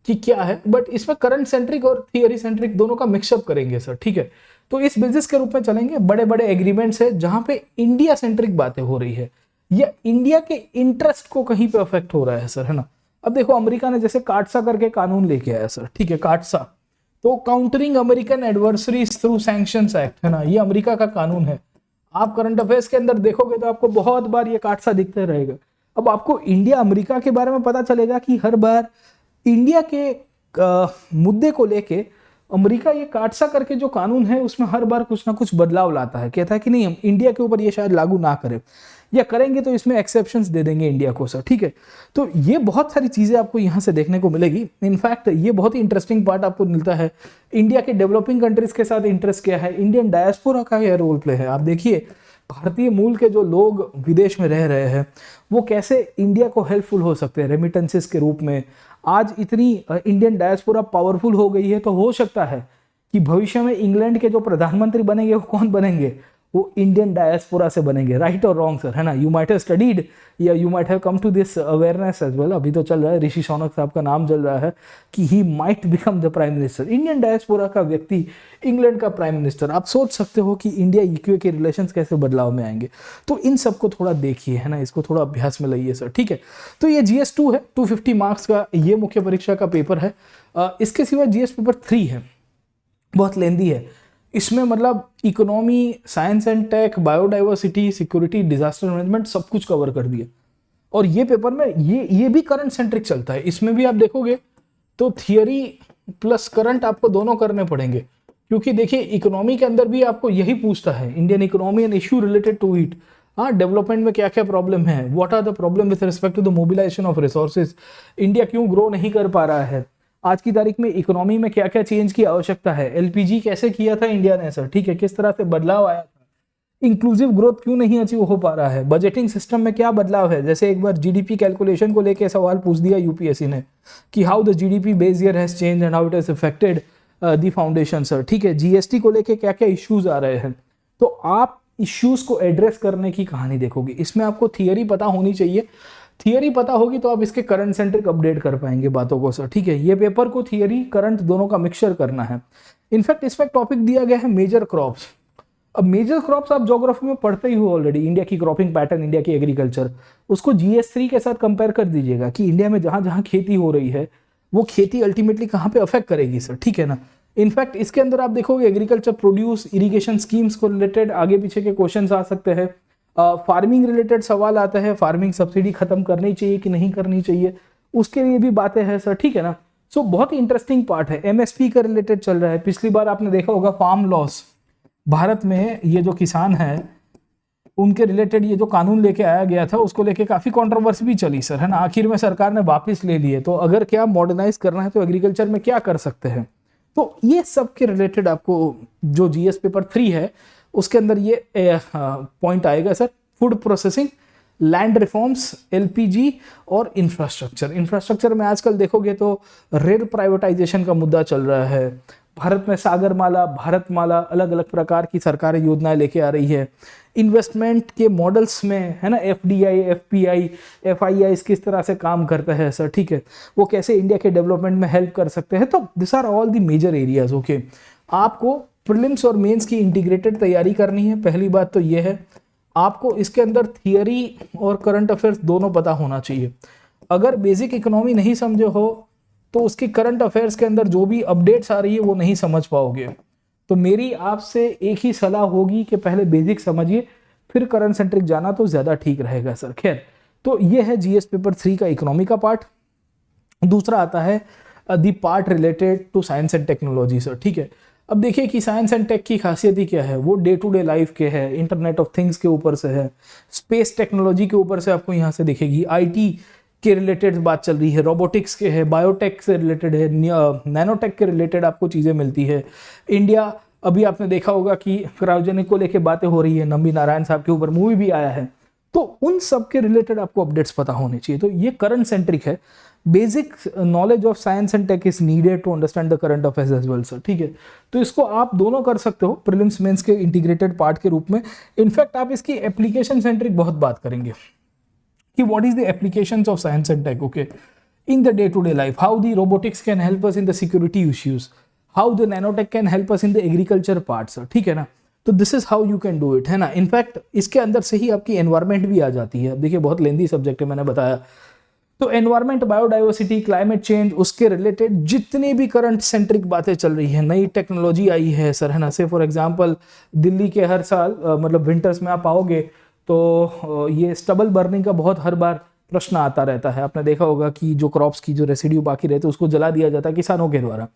कि क्या है, बट इसमें करंट सेंट्रिक और थियरी सेंट्रिक दोनों का मिक्सअप करेंगे सर, ठीक है। तो इस बेसिस के रूप में चलेंगे। बड़े बड़े एग्रीमेंट्स है जहां पे इंडिया सेंट्रिक बातें हो रही है, या इंडिया के इंटरेस्ट को कहीं पे अफेक्ट हो रहा है सर, है ना। अब देखो अमेरिका ने जैसे काटसा करके कानून लेके आया सर, ठीक है, काटसा, तो countering American adversaries through sanctions act, है ना, ये अमेरिका का कानून है। आप करंट अफेयर्स के अंदर देखोगे तो आपको बहुत बार ये काटसा दिखते रहेगा। अब आपको इंडिया अमेरिका के बारे में पता चलेगा कि हर बार इंडिया के मुद्दे को लेके अमेरिका ये काटसा करके जो कानून है उसमें हर बार कुछ ना कुछ बदलाव लाता है, कहता है कि नहीं हम इंडिया के ऊपर ये शायद लागू ना करें, या करेंगे तो इसमें एक्सेप्शंस दे देंगे इंडिया को सर, ठीक है। तो ये बहुत सारी चीजें आपको यहाँ से देखने को मिलेगी। इनफैक्ट ये बहुत ही इंटरेस्टिंग पार्ट आपको मिलता है, इंडिया के डेवलपिंग कंट्रीज के साथ इंटरेस्ट क्या है, इंडियन डायस्पोरा का यह रोल प्ले है। आप देखिए भारतीय मूल के जो लोग विदेश में रह रहे हैं वो कैसे इंडिया को हेल्पफुल हो सकते हैं रेमिटेंसेस के रूप में। आज इतनी इंडियन डायस्पोरा पावरफुल हो गई है, तो हो सकता है कि भविष्य में इंग्लैंड के जो प्रधानमंत्री बनेंगे वो कौन बनेंगे, वो इंडियन डायस्पोरा से बनेंगे, राइट और रॉन्ग सर, है ना। यू माइट हैव स्टडीड या you might have come to this awareness as well. अभी तो चल रहा है, ऋषि शौनक साहब का नाम चल रहा है कि he might become the prime minister, Indian diaspora का व्यक्ति इंग्लैंड का प्राइम मिनिस्टर। आप सोच सकते हो कि इंडिया यूके के रिलेशंस कैसे बदलाव में आएंगे। तो इन सबको थोड़ा देखिए, है ना, इसको थोड़ा अभ्यास में लाइए सर, ठीक है। तो ये GS 2 है, 250 मार्क्स का ये मुख्य परीक्षा का पेपर है। इसके सिवा GS पेपर 3 है, बहुत लेंदी है। इसमें मतलब economy, science and tech, biodiversity, security, disaster management सब कुछ कवर कर दिया। और ये पेपर में ये भी करंट सेंट्रिक चलता है। इसमें भी आप देखोगे तो थियरी प्लस करंट आपको दोनों करने पड़ेंगे, क्योंकि देखिए इकोनॉमी के अंदर भी आपको यही पूछता है, Indian economy and issue related to it. हाँ, डेवलपमेंट में क्या क्या प्रॉब्लम है, what are the problem with respect to the mobilization of resources, India क्यों ग्रो नहीं कर पा रहा है, आज की तारीख में इकोनॉमी में क्या क्या चेंज की आवश्यकता है, LPG कैसे किया था इंडिया ने सर, ठीक है, किस तरह से बदलाव आया था, इंक्लूसिव ग्रोथ क्यों नहीं अचीव हो पा रहा है, बजटिंग सिस्टम में क्या बदलाव है। जैसे एक बार जीडीपी कैलकुलेशन को लेकर सवाल पूछ दिया यूपीएससी ने कि how the GDP base year has change and how it has affected the foundation sir, ठीक है। जीएसटी को लेके क्या क्या इश्यूज आ रहे हैं, तो आप इश्यूज को एड्रेस करने की कहानी देखोगे। इसमें आपको थियरी पता होनी चाहिए, थियरी पता होगी तो आप इसके करंट सेंट्रिक अपडेट कर पाएंगे बातों को सर, ठीक है। ये पेपर को थियरी करंट दोनों का मिक्सचर करना है। इनफैक्ट इसमें टॉपिक दिया गया है मेजर क्रॉप्स। अब मेजर क्रॉप्स आप ज्योग्राफी में पढ़ते ही हो ऑलरेडी, इंडिया की क्रॉपिंग पैटर्न, इंडिया की एग्रीकल्चर, उसको GS3 के साथ कंपेयर कर दीजिएगा कि इंडिया में जहां जहां खेती हो रही है वो खेती अल्टीमेटली कहां पे अफेक्ट करेगी सर, ठीक है ना। इनफैक्ट इसके अंदर आप देखोगे एग्रीकल्चर प्रोड्यूस, इरिगेशन स्कीम्स को रिलेटेड आगे पीछे के क्वेश्चन आ सकते हैं। फार्मिंग रिलेटेड सवाल आता है, फार्मिंग सब्सिडी खत्म करनी चाहिए कि नहीं करनी चाहिए, उसके लिए भी बातें हैं सर, ठीक है ना। सो बहुत ही इंटरेस्टिंग पार्ट है। MSP का रिलेटेड चल रहा है। पिछली बार आपने देखा होगा फार्म लॉस, भारत में ये जो किसान है उनके रिलेटेड ये जो कानून लेके आया गया था उसको लेके काफी कंट्रोवर्सी भी चली सर, है ना। आखिर में सरकार ने वापस ले लिए। तो अगर क्या मॉडर्नाइज करना है तो एग्रीकल्चर में क्या कर सकते हैं, तो ये सब के रिलेटेड आपको जो GS पेपर 3 है उसके अंदर ये पॉइंट आएगा sir. Food processing, land reforms, LPG और इंफ्रास्ट्रक्चर। इंफ्रास्ट्रक्चर में आजकल देखोगे तो रेल प्राइवेटाइजेशन का मुद्दा चल रहा है। भारत में सागरमाला, भारतमाला, अलग अलग प्रकार की सरकारें योजनाएं लेके आ रही है। इन्वेस्टमेंट के मॉडल्स में, है ना, FDI, FPI, FIIs किस तरह से काम करते हैं सर, ठीक है, वो कैसे इंडिया के डेवलपमेंट में हेल्प कर सकते हैं। तो this are all the major areas, okay. आपको प्रीलिम्स और मेंस की इंटीग्रेटेड तैयारी करनी है, पहली बात तो ये है। आपको इसके अंदर थियरी और करंट अफेयर्स दोनों पता होना चाहिए। अगर बेसिक इकोनॉमी नहीं समझे हो तो उसकी करंट अफेयर्स के अंदर जो भी अपडेट्स आ रही है वो नहीं समझ पाओगे। तो मेरी आपसे एक ही सलाह होगी कि पहले बेसिक समझिए, फिर करंट सेंट्रिक जाना तो ज्यादा ठीक रहेगा सर। खैर, तो ये है GS पेपर 3 का इकोनॉमी का पार्ट। दूसरा आता है the part related to science and technology sir, ठीक है। अब देखिए कि साइंस एंड टेक की खासियत ही क्या है, वो डे टू डे लाइफ के है, इंटरनेट ऑफ थिंग्स के ऊपर से है, स्पेस टेक्नोलॉजी के ऊपर से आपको यहाँ से दिखेगी, IT के रिलेटेड बात चल रही है, रोबोटिक्स के है, बायोटेक से रिलेटेड है, नैनोटेक के रिलेटेड आपको चीज़ें मिलती है। इंडिया, अभी आपने देखा होगा कि क्रायोजेनिक को लेके बातें हो रही है, नंबी नारायण साहब के ऊपर मूवी भी आया है। तो उन सब के रिलेटेड आपको अपडेट्स पता होने चाहिए। तो ये करंट सेंट्रिक है। Basic knowledge of science and tech is needed to understand the current affairs as well sir, ठीक है। तो इसको आप दोनों कर सकते हो प्रीलिम्स मेंस के इंटीग्रेटेड पार्ट के रूप में। इनफैक्ट आप इसकी एप्लीकेशन सेंट्रिक बहुत बात करेंगे कि what is the applications of science and tech, okay, in the day-to-day life, how the robotics can help us in the security issues, how the nanotech can help us in the agriculture parts, ठीक है ना। तो this is how you can do it, है ना। In fact इसके अंदर से ही आपकी एनवायरमेंट भी आ जाती है। अब देखिए बहुत लेंदी सब्जेक्ट है, मैंने बताया। तो एनवायरमेंट, बायोडाइवर्सिटी, क्लाइमेट चेंज, उसके रिलेटेड जितनी भी करंट सेंट्रिक बातें चल रही है, नई टेक्नोलॉजी आई है सर, है ना। से फॉर एग्जाम्पल दिल्ली के हर साल मतलब विंटर्स में आप आओगे तो ये स्टबल बर्निंग का बहुत हर बार प्रश्न आता रहता है। आपने देखा होगा कि जो क्रॉप्स की जो रेसिड्यू बाकी रहते हैं उसको जला दिया जाता है किसानों के द्वारा।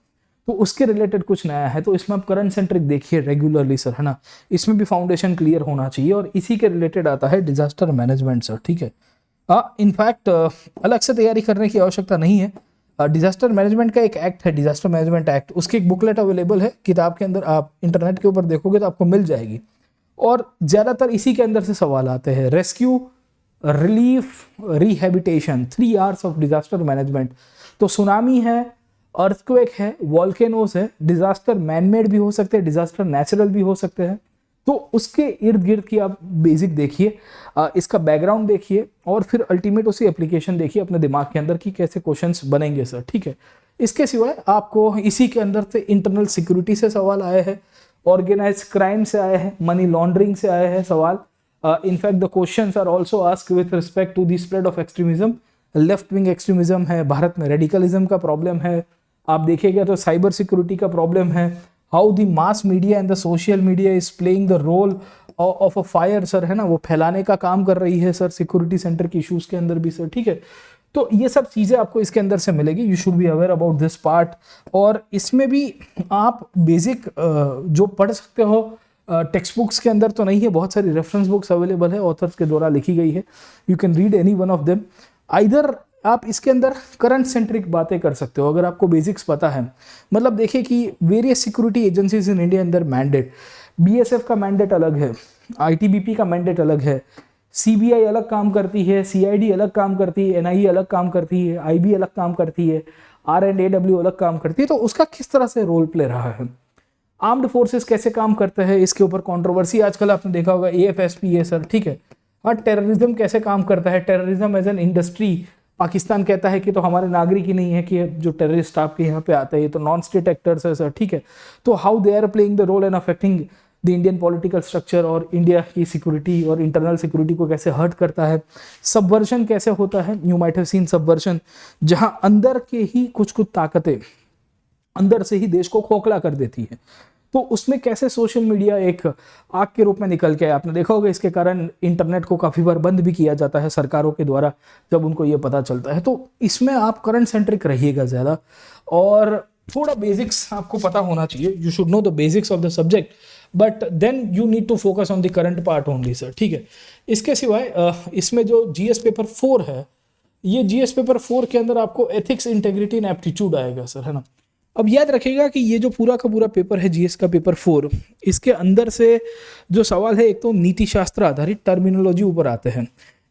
तो उसके रिलेटेड कुछ नया है, तो इसमें आप करंट सेंट्रिक देखिए रेगुलरली सर, है ना। इसमें भी फाउंडेशन क्लियर होना चाहिए। और इसी के रिलेटेड आता है डिजास्टर मैनेजमेंट सर, ठीक है। इनफैक्ट अलग से तैयारी करने की आवश्यकता नहीं है। डिजास्टर मैनेजमेंट का एक एक्ट है, डिजास्टर मैनेजमेंट एक्ट, उसकी एक बुकलेट अवेलेबल है किताब के अंदर, आप इंटरनेट के ऊपर देखोगे तो आपको मिल जाएगी। और ज्यादातर इसी के अंदर से सवाल आते हैं। Rescue, relief, rehabilitation, 3 R's of disaster management. तो सुनामी है, अर्थक्वेक है, वॉल्केनोस है। डिजास्टर मैनमेड भी हो सकते हैं, डिजास्टर नेचुरल भी हो सकते हैं। तो उसके इर्द गिर्द की आप बेसिक देखिए, इसका बैकग्राउंड देखिए और फिर अल्टीमेट उसी एप्लीकेशन देखिए अपने दिमाग के अंदर कि कैसे क्वेश्चंस बनेंगे सर, ठीक है। इसके सिवाय आपको इसी के अंदर से इंटरनल सिक्योरिटी से सवाल आए हैं, ऑर्गेनाइज क्राइम से आए हैं, मनी लॉन्ड्रिंग से आए हैं सवाल। In fact the questions are also asked with respect to the spread of extremism. Left wing extremism है, भारत में रेडिकलिज्म का प्रॉब्लम है, आप देखिएगा तो साइबर सिक्योरिटी का प्रॉब्लम है। How the mass media and the social media is playing the role of a fire sir, है ना, वो फैलाने का काम कर रही है सर सिक्योरिटी सेंटर के इश्यूज के अंदर भी सर, ठीक है। तो ये सब चीजें आपको इसके अंदर से मिलेगी। You should be aware about this part. और इसमें भी आप बेसिक जो पढ़ सकते हो टेक्स्ट बुक्स के अंदर तो नहीं है, बहुत सारी रेफरेंस बुक्स अवेलेबल है, ऑथर्स के द्वारा लिखी गई है। You can read any one of them. Either आप इसके अंदर करंट सेंट्रिक बातें कर सकते हो अगर आपको बेसिक्स पता है। मतलब देखिए कि various security agencies in India अंदर मैंडेट, बीएसएफ का मैंडेट अलग है, आईटीबीपी का मैंडेट अलग है, सीबीआई अलग काम करती है, सीआईडी अलग काम करती है, एनआईए अलग काम करती है, आईबी अलग काम करती है, आरएंडएडब्ल्यू अलग काम करती है। तो उसका किस तरह से रोल प्ले रहा है, आर्म्ड फोर्सेस कैसे काम करते हैं, इसके ऊपर कंट्रोवर्सी आजकल आपने देखा होगा, एएफएसपी है सर, ठीक है। और टेररिज्म कैसे काम करता है, terrorism as an industry Pakistan कहता है कि तो हमारे नागरिक ही नहीं है कि जो टेररिस्ट आपके यहाँ पे आते हैं, तो नॉन स्टेट एक्टर्स है सर, ठीक है। तो how they are playing the role in affecting the Indian political structure और इंडिया की सिक्योरिटी और इंटरनल सिक्योरिटी को कैसे हर्ट करता है। सबवर्जन कैसे होता है, you might have seen subversion, जहां अंदर के ही कुछ कुछ ताकतें अंदर से ही देश को खोखला कर देती है। तो उसमें कैसे सोशल मीडिया एक आग के रूप में निकल के आया। आपने देखा होगा इसके कारण इंटरनेट को काफ़ी बार बंद भी किया जाता है सरकारों के द्वारा जब उनको ये पता चलता है। तो इसमें आप करंट सेंट्रिक रहिएगा ज़्यादा और थोड़ा बेसिक्स आपको पता होना चाहिए। You should know the basics of the subject but then you need to focus on the current part only sir, ठीक है। इसके सिवाय इसमें जो जीएस पेपर 4 है, ये जीएस पेपर 4 के अंदर आपको एथिक्स, इंटेग्रिटी एंड एप्टीट्यूड आएगा सर, है ना। अब याद रखिएगा कि ये जो पूरा का पूरा पेपर है जीएस का पेपर 4, इसके अंदर से जो सवाल है एक तो नीति शास्त्र आधारित टर्मिनोलॉजी ऊपर आते हैं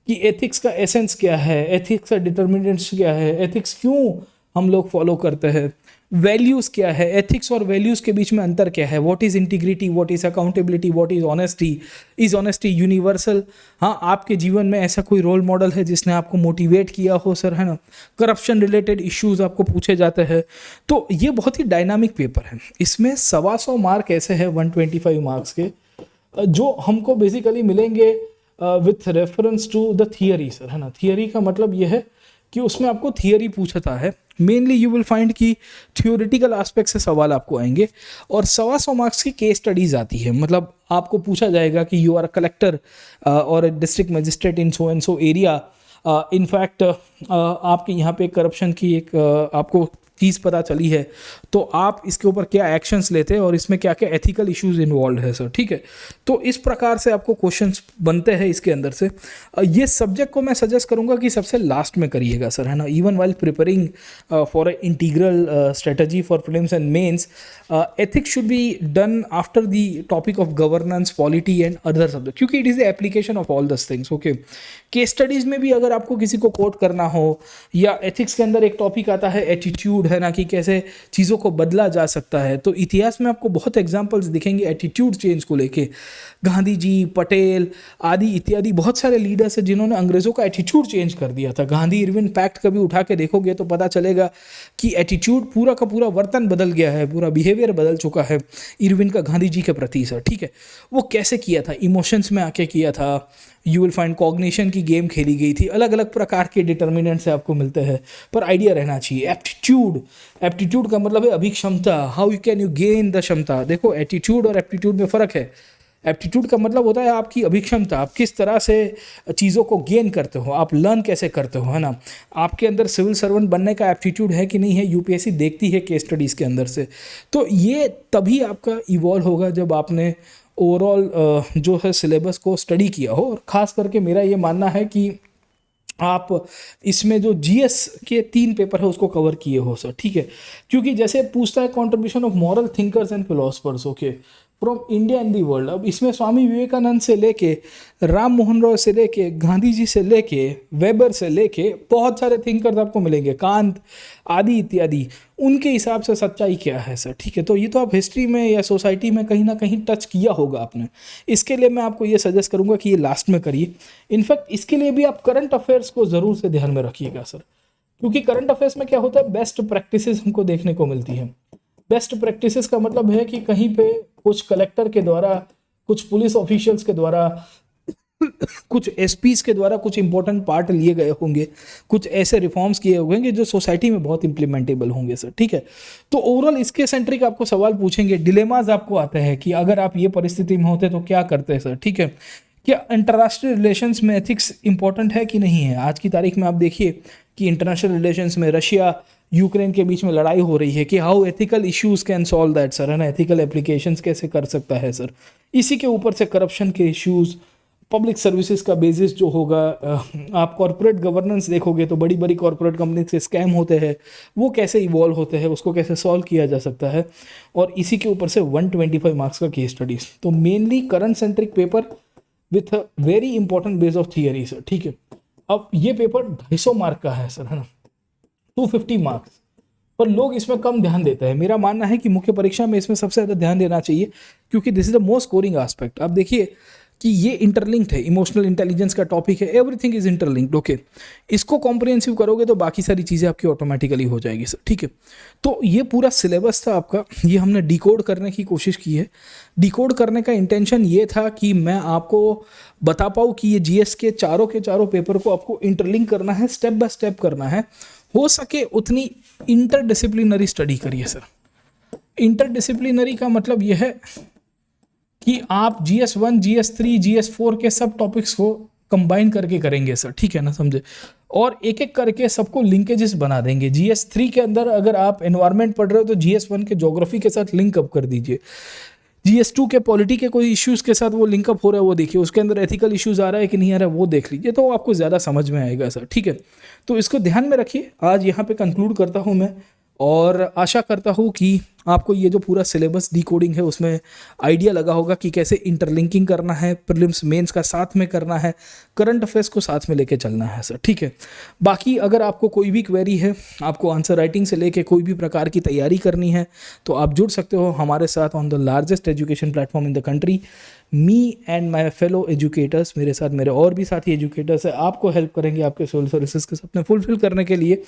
कि एथिक्स का एसेंस क्या है, एथिक्स का डिटर्मिनेंट्स क्या है, एथिक्स क्यों हम लोग फॉलो करते हैं, वैल्यूज़ क्या है, एथिक्स और वैल्यूज़ के बीच में अंतर क्या है, what is integrity, what is accountability, what is honesty, is honesty universal. हाँ, आपके जीवन में ऐसा कोई रोल मॉडल है जिसने आपको मोटिवेट किया हो सर, है ना। करप्शन रिलेटेड इश्यूज आपको पूछे जाते हैं। तो ये बहुत ही डायनामिक पेपर है। इसमें 125 मार्क ऐसे हैं 125 मार्क्स के जो हमको बेसिकली मिलेंगे with reference to the theory sir, है ना। थियरी का मतलब यह है कि उसमें आपको थियरी पूछता है। मेनली यू विल फाइंड कि थियोरिटिकल एस्पेक्ट से सवाल आपको आएंगे और 125 मार्क्स की केस स्टडीज आती है। मतलब आपको पूछा जाएगा कि यू आर अ कलेक्टर और district magistrate in so and so area, in fact आपके यहाँ पे करप्शन की एक आपको चीज़ पता चली है, तो आप इसके ऊपर क्या एक्शंस लेते हैं और इसमें क्या क्या एथिकल इश्यूज इन्वॉल्व है सर, ठीक है। तो इस प्रकार से आपको क्वेश्चंस बनते हैं इसके अंदर से। ये सब्जेक्ट को मैं सजेस्ट करूंगा कि सबसे लास्ट में करिएगा सर, है ना। Even while preparing for a integral strategy for prelims and mains, ethics should be done after the topic of governance, polity and other subject, क्योंकि it is the application of all those things, okay। Case studies में भी अगर आपको किसी को coat करना हो, या एथिक्स के अंदर एक टॉपिक आता है एटीट्यूड, है ना, कि कैसे चीज़ों को बदला जा सकता है। तो इतिहास में आपको बहुत एग्जाम्पल्स दिखेंगे एटीट्यूड चेंज को लेके। गांधी जी, पटेल आदि इत्यादि बहुत सारे लीडर्स हैं जिन्होंने अंग्रेज़ों का एटीट्यूड चेंज कर दिया था। गांधी इरविन पैक्ट कभी उठा के देखोगे तो पता चलेगा कि एटीट्यूड पूरा का पूरा वर्तन बदल गया है, पूरा बिहेवियर बदल चुका है इरविन का गांधी जी के प्रति सर, ठीक है। वो कैसे किया था, इमोशंस में आके किया था। यू विल फाइंड कॉग्निशन की गेम खेली गई थी, अलग अलग प्रकार के डिटर्मिनेंट से आपको मिलते हैं, पर आइडिया रहना चाहिए। एप्टीट्यूड, एप्टीट्यूड का मतलब है अभिक्षमता, how you can you gain the क्षमता। देखो एटीट्यूड और एप्टीट्यूड में फ़र्क है। एप्टीट्यूड का मतलब होता है आपकी अभिक्षमता, आप किस तरह से चीज़ों को गेन करते हो, आप लर्न कैसे करते हो, है ना। आपके अंदर सिविल सर्वेंट बनने का एप्टीट्यूड है कि नहीं है, यूपीएससी देखती है केस स्टडीज़ के अंदर से। तो ये तभी आपका इवॉल्व होगा जब आपने ओवरऑल जो है सिलेबस को स्टडी किया हो। और ख़ास करके मेरा ये मानना है कि आप इसमें जो जीएस के 3 पेपर है उसको कवर किए हो सर, ठीक है। क्योंकि जैसे पूछता है contribution of moral thinkers and philosophers, okay, from India and the world. अब इसमें स्वामी विवेकानंद से लेके राम मोहन रॉय से लेके गांधी जी से लेके वेबर से लेके बहुत सारे थिंकर्स आपको मिलेंगे, कांत आदि इत्यादि। उनके हिसाब से सच्चाई क्या है सर, ठीक है। तो ये तो आप हिस्ट्री में या सोसाइटी में कहीं ना कहीं टच किया होगा आपने। इसके लिए मैं आपको ये सजेस्ट करूंगा कि ये लास्ट में करिए। इनफैक्ट इसके लिए भी आप करंट अफेयर्स को ज़रूर से ध्यान में रखिएगा सर, क्योंकि करंट अफेयर्स में क्या होता है, बेस्ट प्रैक्टिसेस हमको देखने को मिलती है। बेस्ट प्रैक्टिसेस का मतलब है कि कहीं पे कुछ कलेक्टर के द्वारा, कुछ पुलिस ऑफिशियल्स के द्वारा, कुछ एसपीज के द्वारा कुछ इंपॉर्टेंट पार्ट लिए गए होंगे, कुछ ऐसे रिफॉर्म्स किए होंगे जो सोसाइटी में बहुत इंप्लीमेंटेबल होंगे सर, ठीक है। तो ओवरऑल इसके सेंट्रिक आपको सवाल पूछेंगे, डिलेमाज आपको आते हैं कि अगर आप ये परिस्थिति में होते तो क्या करते हैं सर, ठीक है। क्या अंतर्राष्ट्रीय रिलेशंस में एथिक्स इंपॉर्टेंट है कि नहीं है। आज की तारीख में आप देखिए कि इंटरनेशनल रिलेशंस में रशिया यूक्रेन के बीच में लड़ाई हो रही है कि how ethical issues can solve that sir, है ना। एथिकल एप्लीकेशंस कैसे कर सकता है सर। इसी के ऊपर से करप्शन के इश्यूज, पब्लिक सर्विसेज का बेसिस जो होगा, आप कॉर्पोरेट गवर्नेंस देखोगे तो बड़ी बड़ी कॉर्पोरेट कंपनी से स्कैम होते हैं, वो कैसे इवॉल्व होते हैं, उसको कैसे सॉल्व किया जा सकता है, और इसी के ऊपर से 125 मार्क्स का केस स्टडीज। तो mainly current centric paper with very important base of theory sir, ठीक है। अब ये पेपर 250 मार्क का है सर, है ना, 250 मार्क्स, पर लोग इसमें कम ध्यान देते हैं। मेरा मानना है कि मुख्य परीक्षा में इसमें सबसे ज़्यादा ध्यान देना चाहिए, क्योंकि this is the most scoring aspect. आप देखिए कि ये इंटरलिंक्ड है, इमोशनल इंटेलिजेंस का टॉपिक है, एवरीथिंग इज इंटरलिंक्ड, ओके। इसको कॉम्प्रिहेंसिव करोगे तो बाकी सारी चीज़ें आपकी ऑटोमेटिकली हो जाएगी सर, ठीक है। तो ये पूरा सिलेबस था आपका, ये हमने डिकोड करने की कोशिश की है। डिकोड करने का इंटेंशन ये था कि मैं आपको बता पाऊँ कि ये जीएस के चारों पेपर को आपको इंटरलिंक करना है, स्टेप बाय स्टेप करना है। हो सके उतनी इंटरडिसिप्लिनरी स्टडी करिए सर। इंटरडिसिप्लिनरी का मतलब यह है कि आप GS1, GS3, GS4 के सब टॉपिक्स को कंबाइन करके करेंगे सर, ठीक है ना, समझे। और एक एक करके सबको लिंकेजेस बना देंगे। GS3 के अंदर अगर आप एनवायरनमेंट पढ़ रहे हो तो GS1 के ज्योग्राफी के साथ लिंक अप कर दीजिए। GS2 के पॉलिटी के कोई इश्यूज के साथ वो लिंकअप हो रहा है वो देखिए, उसके अंदर एथिकल इश्यूज आ रहा है कि नहीं आ रहा है वो देख लीजिए, तो आपको ज़्यादा समझ में आएगा सर, ठीक है। तो इसको ध्यान में रखिए। आज यहाँ पे कंक्लूड करता हूँ मैं, और आशा करता हूँ कि आपको ये जो पूरा सिलेबस डिकोडिंग है उसमें आइडिया लगा होगा कि कैसे इंटरलिंकिंग करना है, प्रीलिम्स मेंस का साथ में करना है, करंट अफेयर्स को साथ में लेके चलना है सर, ठीक है। बाकी अगर आपको कोई भी क्वेरी है, आपको आंसर राइटिंग से लेके कोई भी प्रकार की तैयारी करनी है, तो आप जुड़ सकते हो हमारे साथ on the largest education platform in the country. Me and my fellow educators, मेरे साथ मेरे और भी साथी एजुकेटर्स है, आपको हेल्प करेंगे आपके सिविल सर्विसेज के सपने फुलफिल करने के लिए।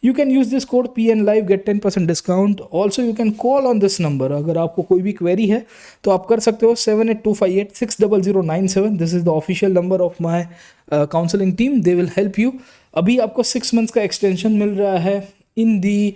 You can use this code PN Live, get 10% discount. Also you can call on this number. अगर आपको कोई भी क्वेरी है तो आप कर सकते हो 7825860097। This is the official number of my counselling team, they will help you. अभी आपको 6 मंथ्स का एक्सटेंशन मिल रहा है इन दी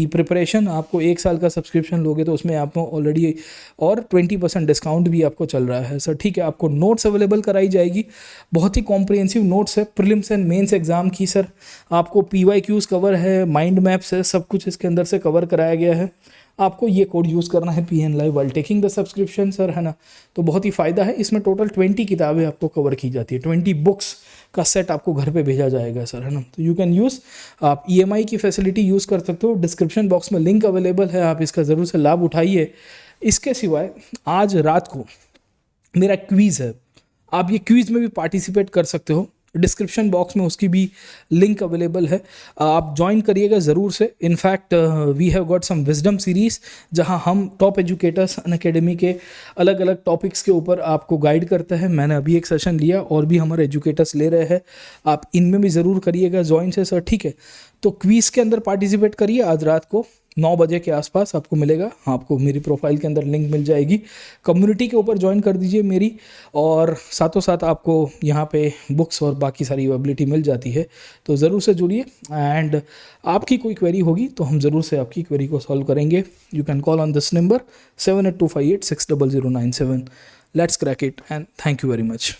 प्रिपरेशन। आपको 1 साल का सब्सक्रिप्शन लोगे तो उसमें आपको ऑलरेडी और 20% डिस्काउंट भी आपको चल रहा है सर, ठीक है। आपको नोट्स अवेलेबल कराई जाएगी, बहुत ही कॉम्प्रिहेंसिव नोट्स है प्रीलिम्स एंड मेंस एग्जाम की सर। आपको PYQs कवर है, माइंड मैप्स है, सब कुछ इसके अंदर से कवर कराया गया है। आपको ये कोड यूज़ करना है PN Live while taking the subscription sir, है ना। तो बहुत ही फ़ायदा है। इसमें टोटल 20 किताबें आपको कवर की जाती है, 20 बुक्स का सेट आपको घर पे भेजा जाएगा सर, है ना। तो यू कैन यूज़, आप EMI की फैसिलिटी यूज़ कर सकते हो। डिस्क्रिप्शन बॉक्स में लिंक अवेलेबल है, आप इसका ज़रूर से लाभ उठाइए। इसके सिवाय आज रात को मेरा क्विज़ है, आप ये क्विज़ में भी पार्टिसिपेट कर सकते हो। डिस्क्रिप्शन बॉक्स में उसकी भी लिंक अवेलेबल है, आप ज्वाइन करिएगा ज़रूर से। In fact we have got some wisdom series, जहां हम टॉप एजुकेटर्स अनअकैडमी के अलग अलग टॉपिक्स के ऊपर आपको गाइड करते हैं। मैंने अभी एक सेशन लिया और भी हमारे एजुकेटर्स ले रहे हैं, आप इनमें भी ज़रूर करिएगा ज्वाइन से सर, ठीक है। तो क्विज़ के अंदर पार्टिसिपेट करिए। आज रात को 9 बजे के आसपास आपको मिलेगा, आपको मेरी प्रोफाइल के अंदर लिंक मिल जाएगी। कम्युनिटी के ऊपर ज्वाइन कर दीजिए मेरी, और साथों साथ आपको यहाँ पे बुक्स और बाकी सारी अवेलेबिलिटी मिल जाती है, तो ज़रूर से जुड़िए। एंड आपकी कोई क्वेरी होगी तो हम ज़रूर से आपकी क्वेरी को सॉल्व करेंगे। You can call on this number 7825860097। Let's crack it and thank you very much.